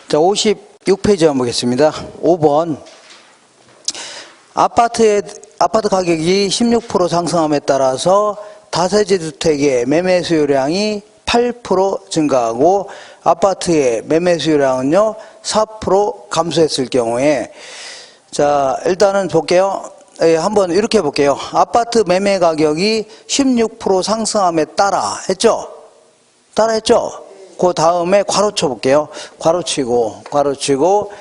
자, 56페이지 한번 보겠습니다. 5번. 아파트 가격이 16% 상승함에 따라서 다세대 주택의 매매 수요량이 8% 증가하고 아파트의 매매 수요량은요 4% 감소했을 경우에, 자 일단은 볼게요. 한번 이렇게 볼게요. 아파트 매매 가격이 16% 상승함에 따라 했죠? 따라 했죠? 그 다음에 괄호 쳐볼게요. 괄호치고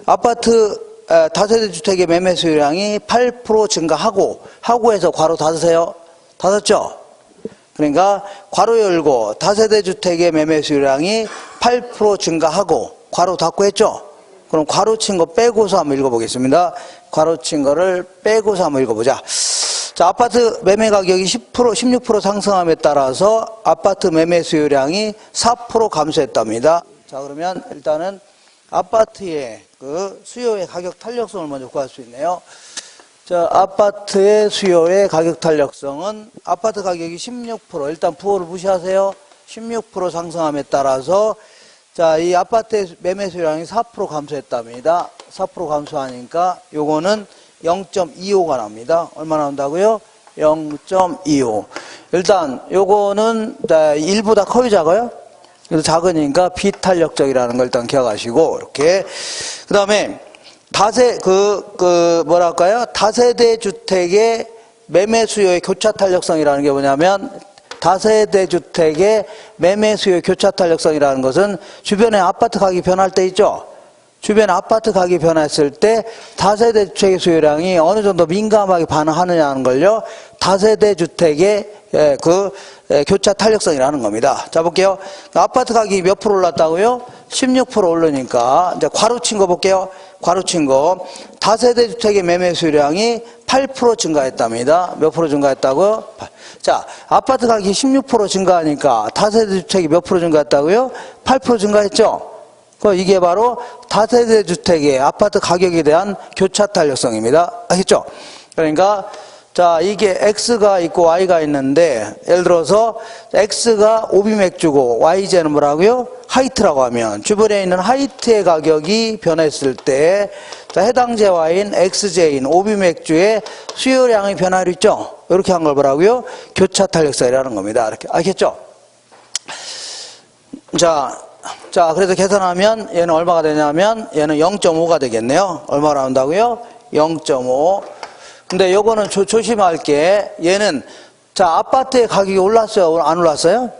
아파트 다세대 주택의 매매 수요량이 8% 증가하고, 해서 괄호 닫으세요. 닫았죠? 그러니까 괄호 열고 다세대 주택의 매매 수요량이 8% 증가하고 괄호 닫고 했죠? 그럼 괄호 친 거 빼고서 한번 읽어보겠습니다. 괄호 친 거를 빼고서 한번 읽어보자. 자, 아파트 매매 가격이 16% 상승함에 따라서 아파트 매매 수요량이 4% 감소했답니다. 자, 그러면 일단은 아파트의 그 수요의 가격 탄력성을 먼저 구할 수 있네요. 자, 아파트의 수요의 가격 탄력성은 아파트 가격이 16%, 일단 부호를 무시하세요. 16% 상승함에 따라서 자, 이 아파트의 매매 수요량이 4% 감소했답니다. 4% 감소하니까 요거는 0.25가 납니다. 얼마 나온다고요? 0.25. 일단 요거는 1보다 커요, 작아요? 그래서 작으니까 비탄력적이라는 걸 일단 기억하시고, 이렇게. 그 다음에 다세대 주택의 매매 수요의 교차 탄력성이라는 게 뭐냐면, 다세대 주택의 매매 수요의 교차 탄력성이라는 것은 주변에 아파트 가격이 변할 때 있죠? 주변에 아파트 가격이 변했을 때 다세대 주택의 수요량이 어느 정도 민감하게 반응하느냐는 걸요, 다세대 주택의 교차 탄력성이라는 겁니다. 자, 볼게요. 아파트 가격이 몇 프로 올랐다고요? 16% 오르니까, 이제 괄호 친 거 볼게요. 괄호 친 거. 다세대 주택의 매매 수요량이 8% 증가했답니다. 몇 프로 증가했다고요? 자, 아파트 가격이 16% 증가하니까 다세대 주택이 몇 프로 증가했다고요? 8% 증가했죠? 이게 바로 다세대 주택의 아파트 가격에 대한 교차 탄력성입니다. 아시죠? 그러니까 자, 이게 X가 있고 Y가 있는데, 예를 들어서 X가 오비맥주고 YJ는 뭐라고요? 하이트라고 하면 주변에 있는 하이트의 가격이 변했을 때, 자, 해당 재화인 XJ인 오비맥주의 수요량이 변화를 있죠? 이렇게 한 걸 뭐라고요? 교차 탄력성이라는 겁니다. 이렇게 아시겠죠? 자, 그래서 계산하면 얘는 얼마가 되냐면 얘는 0.5가 되겠네요. 얼마 나온다고요? 0.5. 근데 요거는 조심할 게, 얘는 자, 아파트의 가격이 올랐어요? 안 올랐어요?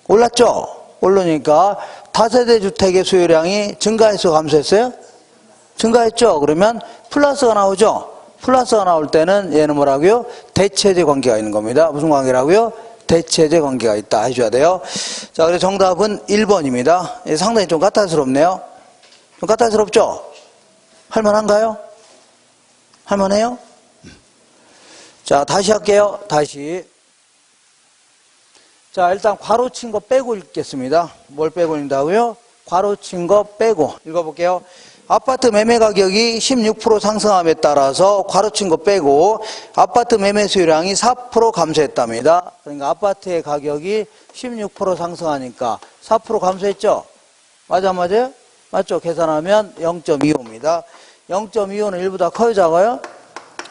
올랐죠? 오르니까 다세대 주택의 수요량이 증가했어요? 감소했어요? 증가했죠? 그러면 플러스가 나오죠? 플러스가 나올 때는 얘는 뭐라고요? 대체제 관계가 있는 겁니다. 무슨 관계라고요? 대체제 관계가 있다 해줘야 돼요. 자, 그래서 정답은 1번입니다. 상당히 좀 까탈스럽네요. 좀 까탈스럽죠? 할만한가요? 할만해요? 자, 다시 할게요. 다시. 자, 일단 괄호 친 거 빼고 읽겠습니다. 뭘 빼고 읽는다고요? 괄호 친 거 빼고 읽어볼게요. 아파트 매매 가격이 16% 상승함에 따라서 괄호 친 거 빼고 아파트 매매 수요량이 4% 감소했답니다. 그러니까 아파트의 가격이 16% 상승하니까 4% 감소했죠? 맞아요? 맞죠? 계산하면 0.25입니다. 0.25는 1보다 커요, 작아요?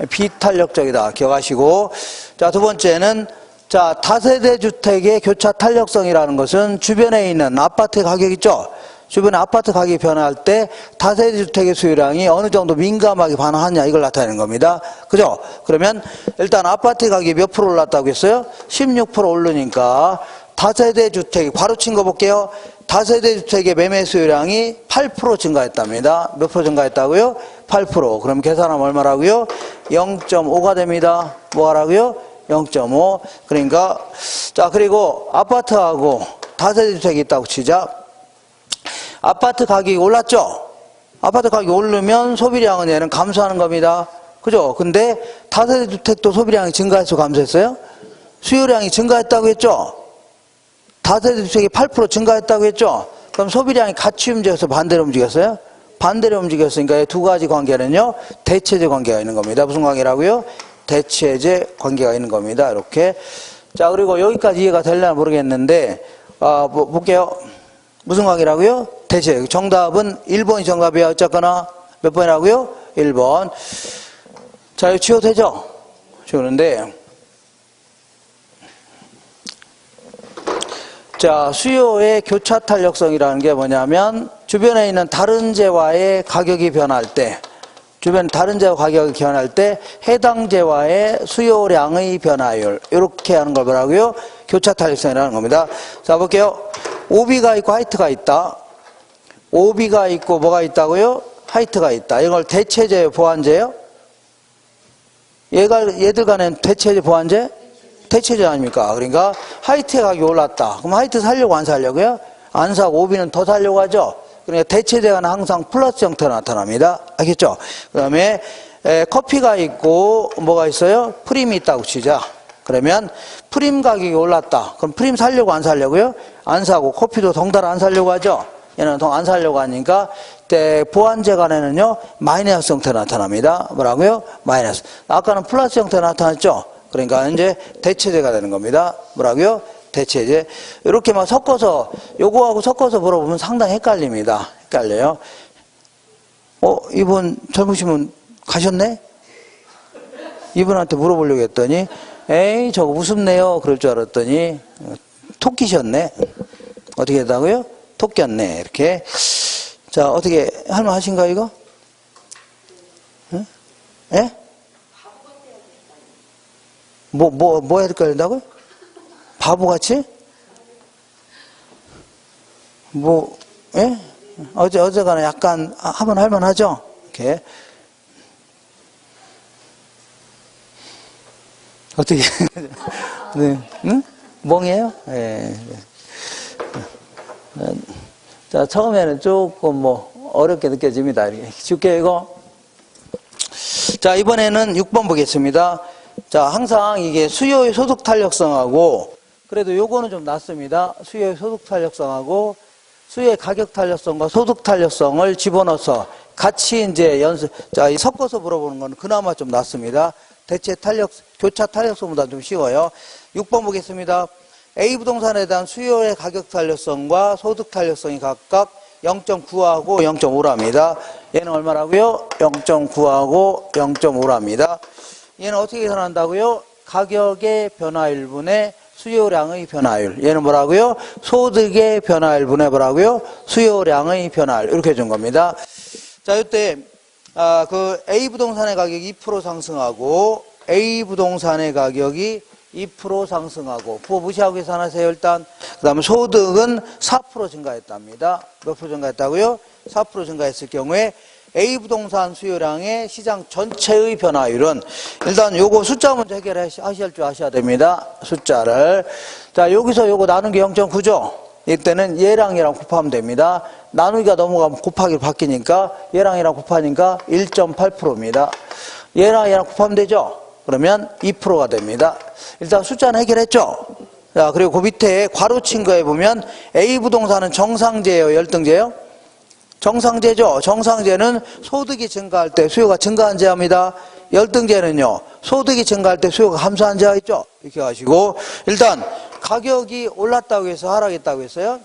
비탄력적이다. 기억하시고. 자, 두 번째는, 자, 다세대 주택의 교차 탄력성이라는 것은 주변에 있는 아파트 가격 있죠? 주변에 아파트 가격이 변할 때 다세대 주택의 수요량이 어느 정도 민감하게 반응하냐, 이걸 나타내는 겁니다. 그죠? 그러면 일단 아파트 가격이 몇 프로 올랐다고 했어요? 16% 오르니까 다세대 주택이, 괄호 친 거 볼게요. 다세대 주택의 매매 수요량이 8% 증가했답니다. 몇 프로 증가했다고요? 8%. 그럼 계산하면 얼마라고요? 0.5가 됩니다. 뭐 하라고요? 0.5. 그러니까, 자, 그리고 아파트하고 다세대 주택이 있다고 치자. 아파트 가격이 올랐죠? 아파트 가격이 오르면 소비량은 얘는 감소하는 겁니다. 그죠? 근데 다세대 주택도 소비량이 증가했어, 감소했어요? 수요량이 증가했다고 했죠? 다세대 주택이 8% 증가했다고 했죠? 그럼 소비량이 같이 움직여서 반대로 움직였어요? 반대로 움직였으니까 두 가지 관계는요, 대체제 관계가 있는 겁니다. 무슨 관계라고요? 대체제 관계가 있는 겁니다. 이렇게. 자, 그리고 여기까지 이해가 되려나 모르겠는데, 볼게요. 무슨 관계라고요? 대체. 정답은 1번이 정답이야. 어쨌거나 몇 번이라고요? 1번. 자, 이거 지워도 되죠? 지우는데. 자, 수요의 교차 탄력성이라는 게 뭐냐면 주변에 있는 다른 재와의 가격이 변할 때, 주변 다른 재와 가격이 변할 때 해당 재와의 수요량의 변화율, 이렇게 하는 걸 뭐라고요? 교차 탄력성이라는 겁니다. 자, 볼게요. 오비가 있고 하이트가 있다. 오비가 있고 뭐가 있다고요? 하이트가 있다. 이걸 대체제예요, 보완제예요? 얘들 간엔 대체제, 보완제? 대체제 아닙니까? 그러니까 하이트의 가격이 올랐다. 그럼 하이트 살려고 안 살려고요? 안 사고 오비는 더 살려고 하죠. 그러니까 대체제가 항상 플러스 형태로 나타납니다. 알겠죠? 그 다음에 커피가 있고 뭐가 있어요? 프림이 있다고 치자. 그러면 프림 가격이 올랐다. 그럼 프림 살려고 안 살려고요? 안 사고 커피도 덩달아 안 살려고 하죠. 얘는 더 안 살려고 하니까 보완제 간에는요 마이너스 형태로 나타납니다. 뭐라고요? 마이너스. 아까는 플러스 형태로 나타났죠. 그러니까 이제 대체제가 되는 겁니다. 뭐라고요? 대체제. 이렇게 막 섞어서 요거하고 섞어서 물어보면 상당히 헷갈립니다. 헷갈려요. 이분 젊으시면 가셨네? 이분한테 물어보려고 했더니 에이 저거 우습네요 그럴 줄 알았더니 토끼셨네. 어떻게 했다고요? 토끼였네. 이렇게. 자, 어떻게 할만하신가 이거? 응? 예? 뭐 해야 된다고요? 바보같이? 예? 어제가는 약간 하면 할만하죠? 이렇게. 어떻게, 네. 응? 멍이에요? 예. 자, 처음에는 조금 어렵게 느껴집니다. 이렇게. 줄게요, 이거. 자, 이번에는 6번 보겠습니다. 자, 항상 이게 수요의 소득 탄력성하고, 그래도 요거는 좀 낫습니다. 수요의 소득 탄력성하고, 수요의 가격 탄력성과 소득 탄력성을 집어넣어서 같이 이제 자, 섞어서 물어보는 건 그나마 좀 낫습니다. 교차 탄력성보다 좀 쉬워요. 6번 보겠습니다. A 부동산에 대한 수요의 가격 탄력성과 소득 탄력성이 각각 0.9하고 0.5랍니다. 얘는 얼마라고요? 0.9하고 0.5랍니다. 얘는 어떻게 계산한다고요? 가격의 변화율분의 수요량의 변화율. 얘는 뭐라고요? 소득의 변화율분의 뭐라고요? 수요량의 변화율. 이렇게 준 겁니다. 자, 이때 그 A 부동산의 가격이 2% 상승하고 A 부동산의 가격이 2% 상승하고 부호 무시하고 계산하세요. 일단 그 다음에 소득은 4% 증가했답니다. 몇 프로 증가했다고요? 4% 증가했을 경우에 A 부동산 수요량의 시장 전체의 변화율은 일단 요거 숫자 먼저 해결하실 줄 아셔야 됩니다. 숫자를. 자, 여기서 요거 나눈 게 0.9죠? 이때는 얘랑 곱하면 됩니다. 나누기가 넘어가면 곱하기로 바뀌니까 얘랑 곱하니까 1.8%입니다. 얘랑 곱하면 되죠? 그러면 2%가 됩니다. 일단 숫자는 해결했죠? 자, 그리고 그 밑에 괄호친 거에 보면 A 부동산은 정상제예요? 열등제예요? 정상제죠. 정상제는 소득이 증가할 때 수요가 증가한 제합니다. 열등제는요, 소득이 증가할 때 수요가 감소한 제가 있죠. 이렇게 하시고, 일단 가격이 올랐다고 해서 하락했다고 했어요.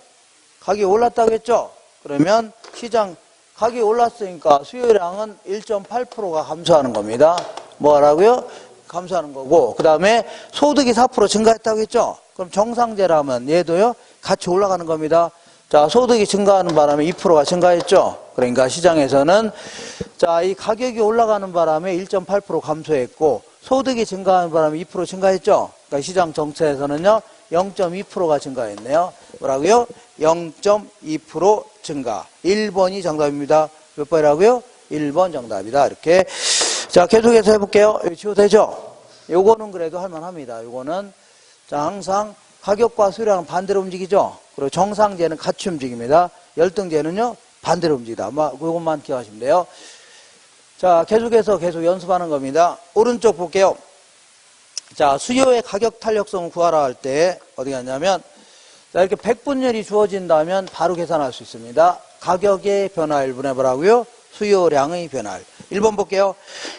가격이 올랐다고 했죠. 그러면 시장 가격이 올랐으니까 수요량은 1.8%가 감소하는 겁니다. 뭐라고요? 감소하는 거고, 그 다음에 소득이 4% 증가했다고 했죠. 그럼 정상제라면 얘도요 같이 올라가는 겁니다. 자, 소득이 증가하는 바람에 2%가 증가했죠. 그러니까 시장에서는 자, 이 가격이 올라가는 바람에 1.8% 감소했고 소득이 증가하는 바람에 2% 증가했죠. 그러니까 시장 정체에서는요 0.2%가 증가했네요. 뭐라고요? 0.2% 증가. 1번이 정답입니다. 몇 번이라고요? 1번 정답이다. 이렇게. 자, 계속해서 해볼게요. 지워도 되죠? 요거는 그래도 할만합니다. 요거는 자, 항상 가격과 수요량은 반대로 움직이죠. 그리고 정상제는 같이 움직입니다. 열등제는요 반대로 움직이다. 이것만 기억하시면 돼요. 자, 계속해서 계속 연습하는 겁니다. 오른쪽 볼게요. 자, 수요의 가격 탄력성을 구하라 할 때 어디 갔냐면 자, 이렇게 백분율이 주어진다면 바로 계산할 수 있습니다. 가격의 변화율분의 뭐라고요? 수요량의 변화율. 1번 볼게요.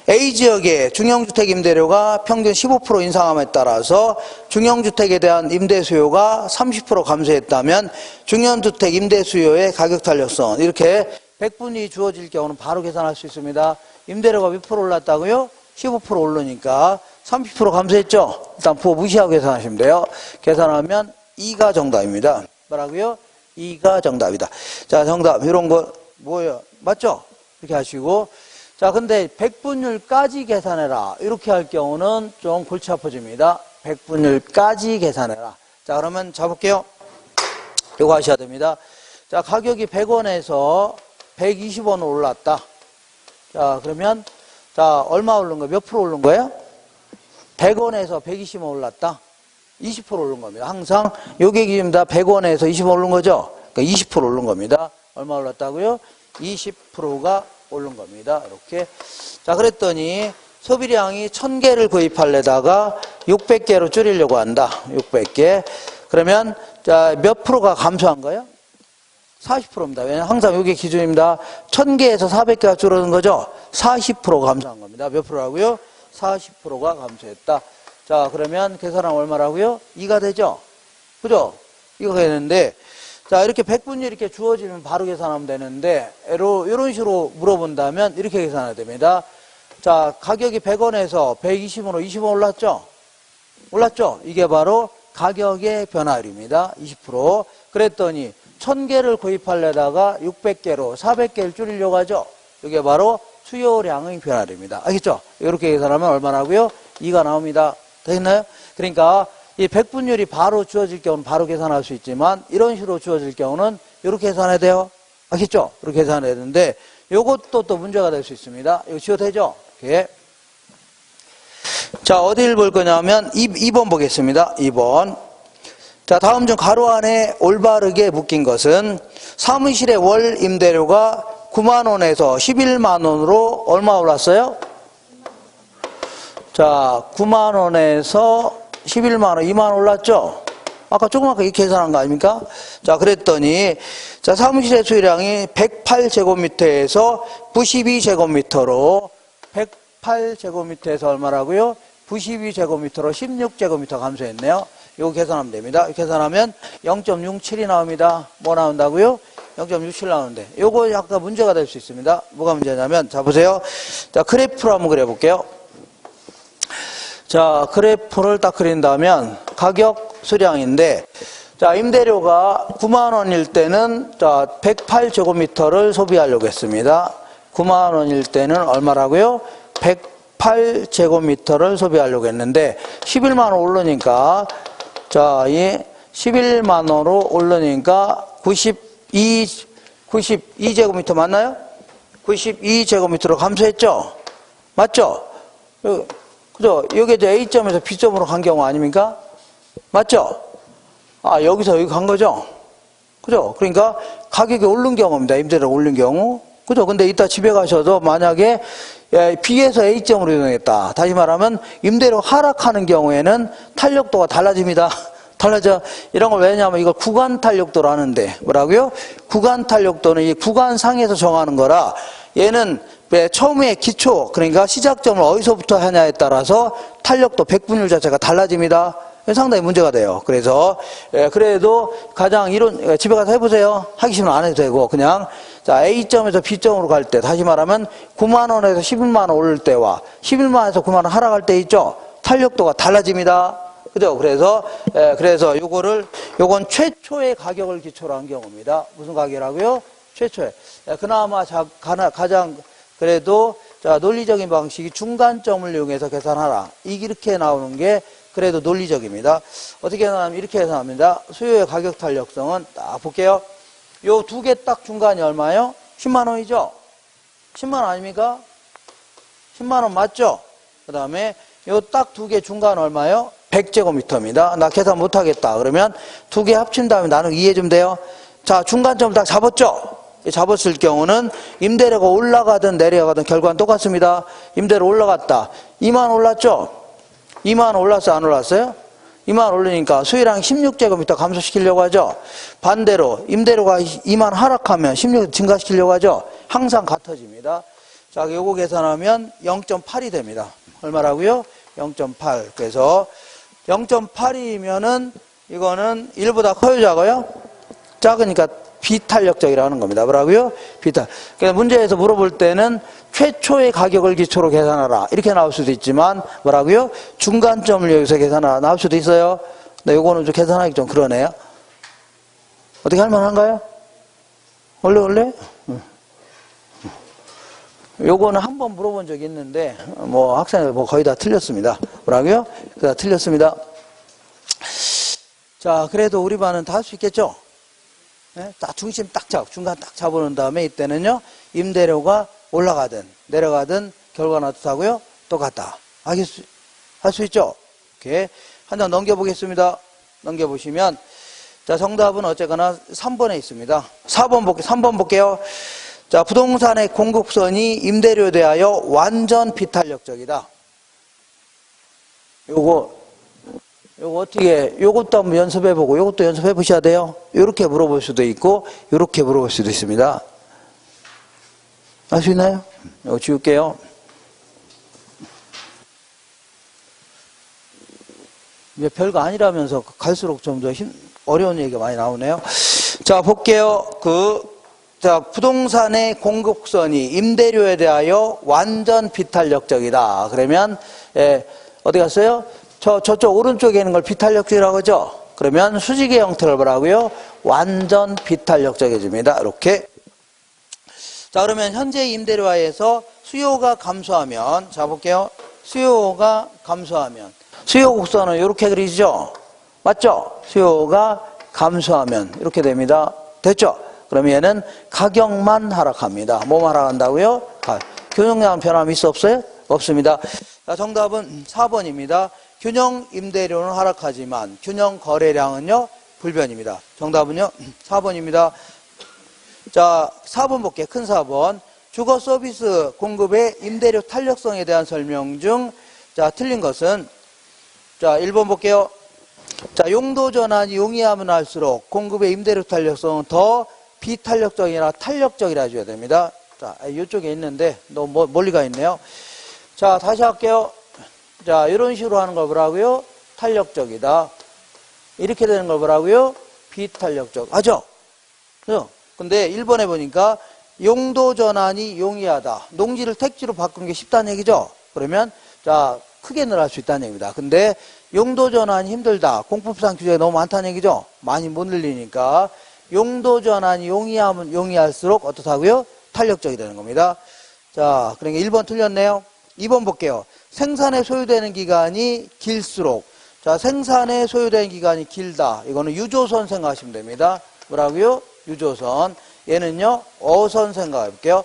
A지역의 중형주택 임대료가 평균 15% 인상함에 따라서 중형주택에 대한 임대 수요가 30% 감소했다면 중형주택 임대 수요의 가격 탄력성 이렇게 100분이 주어질 경우는 바로 계산할 수 있습니다. 임대료가 몇 프로 올랐다고요? 15% 오르니까 30% 감소했죠? 일단 부호 무시하고 계산하시면 돼요. 계산하면 2가 정답입니다. 뭐라고요? 2가 정답이다. 자, 정답 이런 거 뭐예요? 맞죠? 이렇게 하시고 자, 근데 100분율까지 계산해라. 이렇게 할 경우는 좀 골치 아파집니다. 100분율까지 계산해라. 자, 그러면 잡을게요. 이거 하셔야 됩니다. 자, 가격이 100원에서 120원 올랐다. 자, 그러면 자, 얼마 오른 거예요? 몇 프로 오른 거예요? 100원에서 120원 올랐다. 20% 오른 겁니다. 항상 요게 기준입니다. 100원에서 20원 오른 거죠? 그러니까 20% 오른 겁니다. 얼마 올랐다고요? 20%가 오른 겁니다. 이렇게. 자, 그랬더니 소비량이 1000개를 구입하려다가 600개로 줄이려고 한다. 600개. 그러면 자, 몇 프로가 감소한 거예요? 40%입니다. 왜냐하면 항상 이게 기준입니다. 1000개에서 400개가 줄어든 거죠? 40%가 감소한 겁니다. 몇 프로라고요? 40%가 감소했다. 자, 그러면 계산하면 얼마라고요? 2가 되죠? 그죠? 이거 되는데, 자, 이렇게 100분율 이렇게 주어지면 바로 계산하면 되는데, 이런 식으로 물어본다면 이렇게 계산해야 됩니다. 자, 가격이 100원에서 120원으로 20원 올랐죠? 올랐죠? 이게 바로 가격의 변화율입니다. 20%. 그랬더니 1000개를 구입하려다가 600개로 400개를 줄이려고 하죠? 이게 바로 수요량의 변화율입니다. 알겠죠? 이렇게 계산하면 얼마나고요? 2가 나옵니다. 되겠나요? 그러니까 이 100분율이 바로 주어질 경우는 바로 계산할 수 있지만 이런 식으로 주어질 경우는 이렇게 계산해야 돼요. 알겠죠? 이렇게 계산해야 되는데 이것도 또 문제가 될 수 있습니다. 이거 지워도 되죠? 이렇게. 자, 어디를 볼 거냐면 2번 보겠습니다. 2번. 자, 다음 중 가로 안에 올바르게 묶인 것은 사무실의 월 임대료가 9만 원에서 11만 원으로 얼마 올랐어요? 자, 9만 원에서 11만 원, 2만 원 올랐죠? 아까 조금 아까 이렇게 계산한 거 아닙니까? 자, 그랬더니 자, 사무실의 수요량이 108제곱미터에서 92제곱미터로 108제곱미터에서 얼마라고요? 92제곱미터로 16제곱미터 감소했네요. 이거 계산하면 됩니다. 계산하면 0.67이 나옵니다. 뭐 나온다고요? 0.67 나오는데 요거 약간 문제가 될 수 있습니다. 뭐가 문제냐면 자, 보세요. 자, 그래프로 한번 그려볼게요. 자, 그래프를 딱 그린다면 가격 수량인데 자, 임대료가 9만 원일 때는 자, 108제곱미터를 소비하려고 했습니다. 9만 원일 때는 얼마라고요? 108제곱미터를 소비하려고 했는데 11만 원 오르니까 자, 이 11만 원으로 오르니까 92제곱미터 맞나요? 92제곱미터로 감소했죠? 맞죠? 그죠? 여기 이제 A점에서 B점으로 간 경우 아닙니까? 맞죠? 아, 여기서 여기 간 거죠? 그죠? 그러니까 가격이 오른 경우입니다. 임대료가 오른 경우. 그죠? 근데 이따 집에 가셔도 만약에 B에서 A점으로 이동했다. 다시 말하면 임대료 하락하는 경우에는 탄력도가 달라집니다. 달라져. 이런 걸 왜냐하면 이걸 구간 탄력도로 하는데 뭐라고요? 구간 탄력도는 이 구간상에서 정하는 거라 얘는 처음에 기초 그러니까 시작점을 어디서부터 하냐에 따라서 탄력도 100분율 자체가 달라집니다. 상당히 문제가 돼요. 그래서 그래도 가장 이론 집에 가서 해보세요. 하기 싫으면 안 해도 되고 그냥 자, A점에서 B점으로 갈 때 다시 말하면 9만 원에서 11만 원 오를 때와 11만 원에서 9만 원 하락할 때 있죠. 탄력도가 달라집니다. 그죠? 그래서 요건 최초의 가격을 기초로 한 경우입니다. 무슨 가격이라고요? 최초의. 그나마 가장 그래도 자, 논리적인 방식이 중간점을 이용해서 계산하라. 이렇게 나오는 게 그래도 논리적입니다. 어떻게 계산하면 이렇게 계산합니다. 수요의 가격 탄력성은 딱 볼게요. 요 두 개 딱 중간이 얼마예요? 10만 원이죠? 10만 원 아닙니까? 10만 원 맞죠? 그 다음에 요 딱 두 개 중간 얼마예요? 100제곱미터입니다. 나 계산 못하겠다. 그러면 두 개 합친 다음에 나누기 2 해주면 돼요. 자, 중간점 딱 잡았죠? 잡았을 경우는 임대료가 올라가든 내려가든 결과는 똑같습니다. 임대료 올라갔다. 2만 원 올랐죠? 2만 원 올랐어요? 안 올랐어요? 2만 원 올리니까 수요량 16제곱미터 감소시키려고 하죠. 반대로 임대료가 2만 원 하락하면 16 증가시키려고 하죠. 항상 같아집니다. 자, 요거 계산하면 0.8이 됩니다. 얼마라고요? 0.8. 그래서 0.8이면은 이거는 1보다 커요, 작아요? 작으니까 비탄력적이라는 겁니다. 뭐라고요? 비탄. 그래서 문제에서 물어볼 때는 최초의 가격을 기초로 계산하라. 이렇게 나올 수도 있지만 뭐라고요? 중간점을 여기서 계산하라. 나올 수도 있어요. 근데 요거는 좀 계산하기 좀 그러네요. 어떻게 할 만한가요? 원래? 요거는 한 번 물어본 적이 있는데 뭐 학생들 뭐 거의 다 틀렸습니다. 뭐라고요? 다 틀렸습니다. 자, 그래도 우리 반은 다 할 수 있겠죠? 네? 딱 중심 딱 잡고 중간 딱 잡아놓은 다음에 이때는요 임대료가 올라가든 내려가든 결과는 어떻다고요? 똑같다. 할 수 있죠? 이렇게 한 장 넘겨보겠습니다. 넘겨보시면 자, 정답은 어쨌거나 3번에 있습니다. 3번 볼게요. 자, 부동산의 공급선이 임대료에 대하여 완전 비탄력적이다. 요거 어떻게, 요것도 한번 연습해보고, 요것도 연습해보셔야 돼요. 요렇게 물어볼 수도 있고, 요렇게 물어볼 수도 있습니다. 알 수 있나요? 이거 지울게요. 이제 별거 아니라면서 갈수록 좀 더 어려운 얘기가 많이 나오네요. 자, 볼게요. 자, 부동산의 공급선이 임대료에 대하여 완전 비탄력적이다. 그러면, 어디 갔어요? 저쪽 오른쪽에 있는 걸 비탄력적이라고 하죠? 그러면 수직의 형태를 뭐라고요? 완전 비탄력적이집니다. 이렇게. 자, 그러면 현재 임대료하에서 수요가 감소하면, 자, 볼게요. 수요가 감소하면. 수요 곡선은 이렇게 그리죠? 맞죠? 수요가 감소하면 이렇게 됩니다. 됐죠? 그러면 얘는 가격만 하락합니다. 뭐만 하락한다고요? 균형량 변함이 있어 없어요? 없습니다. 자, 정답은 4번입니다. 균형 임대료는 하락하지만 균형 거래량은요 불변입니다. 정답은요 4번입니다. 자, 4번 볼게요. 큰 4번. 주거 서비스 공급의 임대료 탄력성에 대한 설명 중 자, 틀린 것은 자, 1번 볼게요. 자, 용도 전환이 용이하면 할수록 공급의 임대료 탄력성은 더 비탄력적이나 탄력적이라 해줘야 됩니다. 자, 이쪽에 있는데 너무 멀리 가 있네요. 자, 다시 할게요. 자, 이런 식으로 하는 걸 뭐라고요? 탄력적이다. 이렇게 되는 걸 뭐라고요? 비탄력적. 하죠? 그죠? 근데 1번에 보니까 용도 전환이 용이하다. 농지를 택지로 바꾸는 게 쉽다는 얘기죠? 그러면, 자, 크게 늘어날 수 있다는 얘기입니다. 근데 용도 전환이 힘들다. 공법상 규제가 너무 많다는 얘기죠? 많이 못 늘리니까. 용도 전환이 용이하면 용이할수록 어떻다고요? 탄력적이 되는 겁니다. 자, 그러니까 1번 틀렸네요. 2번 볼게요. 생산에 소요되는 기간이 길수록. 자, 생산에 소요되는 기간이 길다. 이거는 유조선 생각하시면 됩니다. 뭐라고요? 유조선. 얘는요, 어선 생각해 볼게요.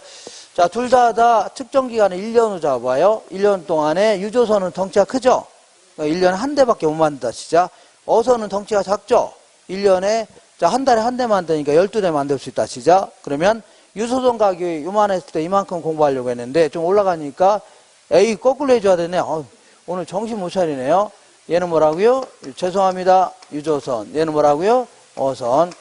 자, 둘 다 측정 기간을 1년으로 잡아봐요. 1년 동안에 유조선은 덩치가 크죠? 1년에 한 대밖에 못 만든다, 진짜. 어선은 덩치가 작죠? 1년에, 자, 한 달에 한 대 만드니까 12대 만들 수 있다, 진짜. 그러면 유조선 가격이 요만했을 때 이만큼 공부하려고 했는데 좀 올라가니까 에이, 거꾸로 해줘야 되네. 오늘 정신 못 차리네요. 얘는 뭐라고요? 죄송합니다. 유조선. 얘는 뭐라고요? 어선.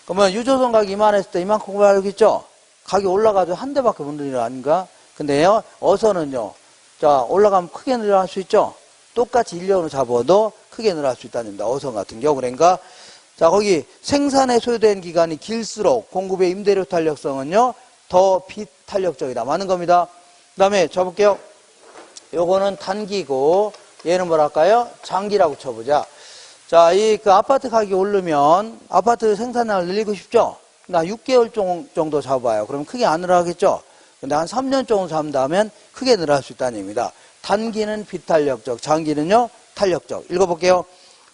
그러면 유조선 가격이 이만했을 때 이만큼 공부하려고 했죠? 가격이 올라가도 한 대밖에 못 늘리는 거 아닌가? 근데요, 어선은요, 자, 올라가면 크게 늘어날 수 있죠? 똑같이 1년으로 잡아도 크게 늘어날 수 있다는 겁니다. 어선 같은 경우. 그러니까, 자, 거기 생산에 소요된 기간이 길수록 공급의 임대료 탄력성은요, 더 비탄력적이다. 맞는 겁니다. 그 다음에 쳐볼게요. 요거는 단기고, 얘는 뭐랄까요? 장기라고 쳐보자. 자, 그 아파트 가격이 오르면 아파트 생산량을 늘리고 싶죠? 나 6개월 정도 잡아요. 그러면 크게 안 늘어나겠죠? 근데 한 3년 정도 잡는다면 크게 늘어날 수 있다는 얘기입니다. 단기는 비탄력적, 장기는요, 탄력적. 읽어볼게요.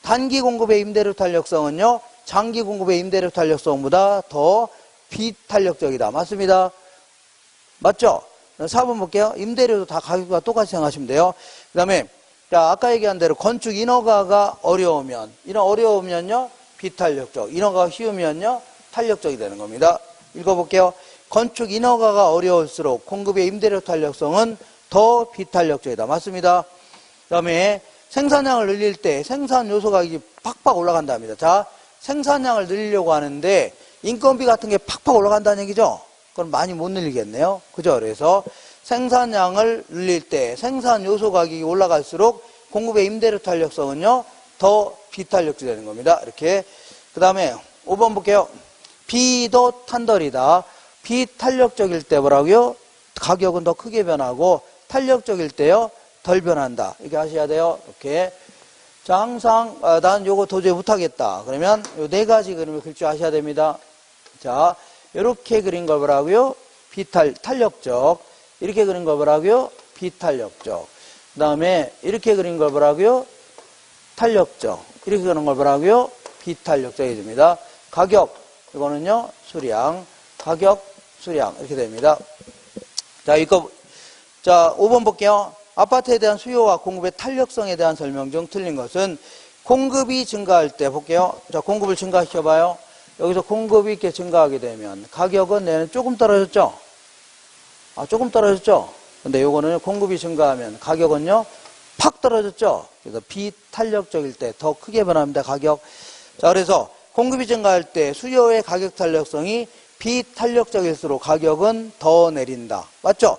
단기 공급의 임대료 탄력성은요, 장기 공급의 임대료 탄력성보다 더 비탄력적이다. 맞습니다. 맞죠? 4번 볼게요. 임대료도 다 가격과 똑같이 생각하시면 돼요. 그 다음에, 자, 아까 얘기한 대로 건축 인허가가 어려우면요, 비탄력적. 인허가가 쉬우면요, 탄력적이 되는 겁니다. 읽어볼게요. 건축 인허가가 어려울수록 공급의 임대료 탄력성은 더 비탄력적이다. 맞습니다. 그 다음에 생산량을 늘릴 때 생산 요소 가격이 팍팍 올라간답니다. 자, 생산량을 늘리려고 하는데 인건비 같은 게 팍팍 올라간다는 얘기죠? 그건 많이 못 늘리겠네요. 그죠? 그래서 생산량을 늘릴 때 생산 요소 가격이 올라갈수록 공급의 임대료 탄력성은요, 더 비탄력적이 되는 겁니다. 이렇게. 그 다음에 5번 볼게요. 비도 탄덜이다. 비탄력적일 때 뭐라고요? 가격은 더 크게 변하고 탄력적일 때요, 덜 변한다. 이렇게 하셔야 돼요. 이렇게. 자, 항상 난 요거 도저히 못하겠다. 그러면 요 네 가지 그림을 그릴 줄 아셔야 됩니다. 자, 이렇게 그린 걸 뭐라고요? 탄력적. 이렇게 그린 걸 뭐라고요? 비탄력적. 그 다음에 이렇게 그린 걸 뭐라고요? 탄력적. 이렇게 그린 걸 뭐라고요? 비탄력적이 됩니다. 가격, 이거는요, 수량. 가격, 수량. 이렇게 됩니다. 자, 이거, 자, 5번 볼게요. 아파트에 대한 수요와 공급의 탄력성에 대한 설명 중 틀린 것은 공급이 증가할 때 볼게요. 자, 공급을 증가시켜봐요. 여기서 공급이 이렇게 증가하게 되면 가격은 얘는 조금 떨어졌죠? 조금 떨어졌죠? 근데 요거는 공급이 증가하면 가격은요, 팍 떨어졌죠? 그래서 비탄력적일 때 더 크게 변합니다, 가격. 자, 그래서 공급이 증가할 때 수요의 가격 탄력성이 비탄력적일수록 가격은 더 내린다. 맞죠?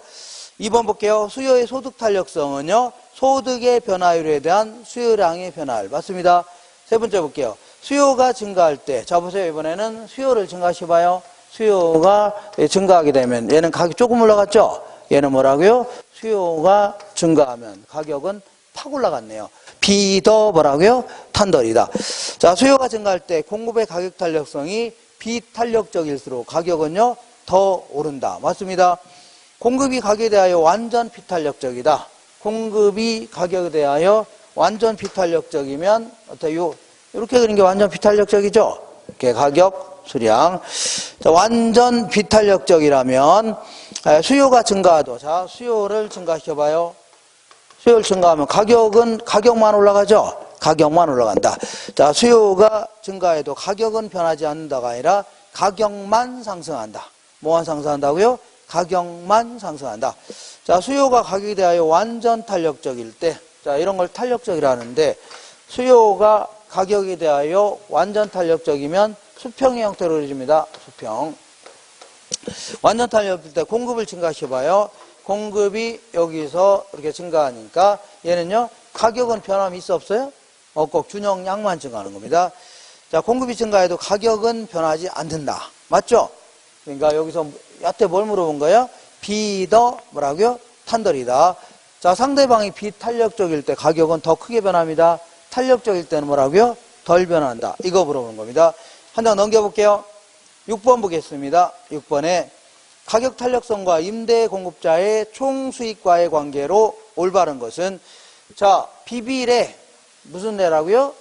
2번 볼게요. 수요의 소득 탄력성은요, 소득의 변화율에 대한 수요량의 변화율. 맞습니다. 세 번째 볼게요. 수요가 증가할 때, 자, 보세요. 이번에는 수요를 증가시켜봐요. 수요가 증가하게 되면 얘는 가격이 조금 올라갔죠? 얘는 뭐라고요? 수요가 증가하면 가격은 팍 올라갔네요. 비더 뭐라고요? 탄덜이다. 자, 수요가 증가할 때 공급의 가격 탄력성이 비탄력적일수록 가격은요, 더 오른다. 맞습니다. 공급이 가격에 대하여 완전 비탄력적이다. 공급이 가격에 대하여 완전 비탄력적이면 어때요? 이렇게 그린 게 완전 비탄력적이죠? 이렇게 가격, 수량. 자, 완전 비탄력적이라면 수요가 증가하도, 자, 수요를 증가시켜봐요. 수요를 증가하면 가격만 올라가죠? 가격만 올라간다. 자, 수요가 증가해도 가격은 변하지 않는다가 아니라 가격만 상승한다. 뭐만 상승한다고요? 가격만 상승한다. 자, 수요가 가격에 대하여 완전 탄력적일 때, 자, 이런 걸 탄력적이라 하는데, 수요가 가격에 대하여 완전 탄력적이면 수평의 형태로 그려집니다. 수평. 완전 탄력적일 때 공급을 증가시켜봐요. 공급이 여기서 이렇게 증가하니까 얘는요, 가격은 변함이 있어 없어요? 꼭 균형량만 증가하는 겁니다. 자, 공급이 증가해도 가격은 변하지 않는다. 맞죠? 그러니까 여기서 여태 뭘 물어본 거예요? 비더 뭐라고요? 탄덜이다. 자, 상대방이 비탄력적일 때 가격은 더 크게 변합니다. 탄력적일 때는 뭐라고요? 덜 변한다. 이거 물어보는 겁니다. 한 장 넘겨볼게요. 6번 보겠습니다. 6번에 가격 탄력성과 임대 공급자의 총 수익과의 관계로 올바른 것은, 자, 비비례 무슨 례라고요?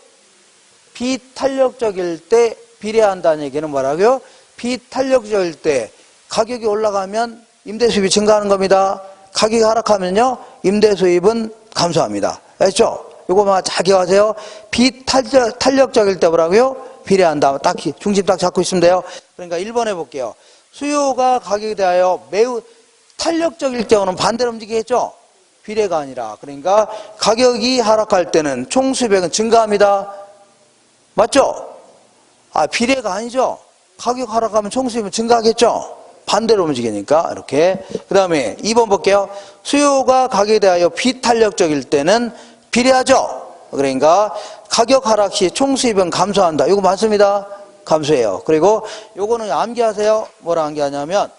비탄력적일 때 비례한다는 얘기는 뭐라고요? 비탄력적일 때 가격이 올라가면 임대 수입이 증가하는 겁니다. 가격이 하락하면요, 임대 수입은 감소합니다. 알죠? 이거만 잘 기억하세요. 비탄력적일 때 뭐라고요? 비례한다. 딱 중심 딱 잡고 있으면 돼요. 그러니까 1번 해볼게요. 수요가 가격에 대하여 매우 탄력적일 경우는 반대로 움직이겠죠? 비례가 아니라. 그러니까 가격이 하락할 때는 총 수입액은 증가합니다. 맞죠? 비례가 아니죠? 가격 하락하면 총 수입은 증가하겠죠? 반대로 움직이니까. 이렇게. 그 다음에 2번 볼게요. 수요가 가격에 대하여 비탄력적일 때는 비례하죠? 그러니까 가격 하락 시 총 수입은 감소한다. 이거 맞습니다. 감소해요. 그리고 요거는 암기하세요. 뭐라 암기하냐면,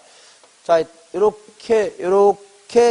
자, 이렇게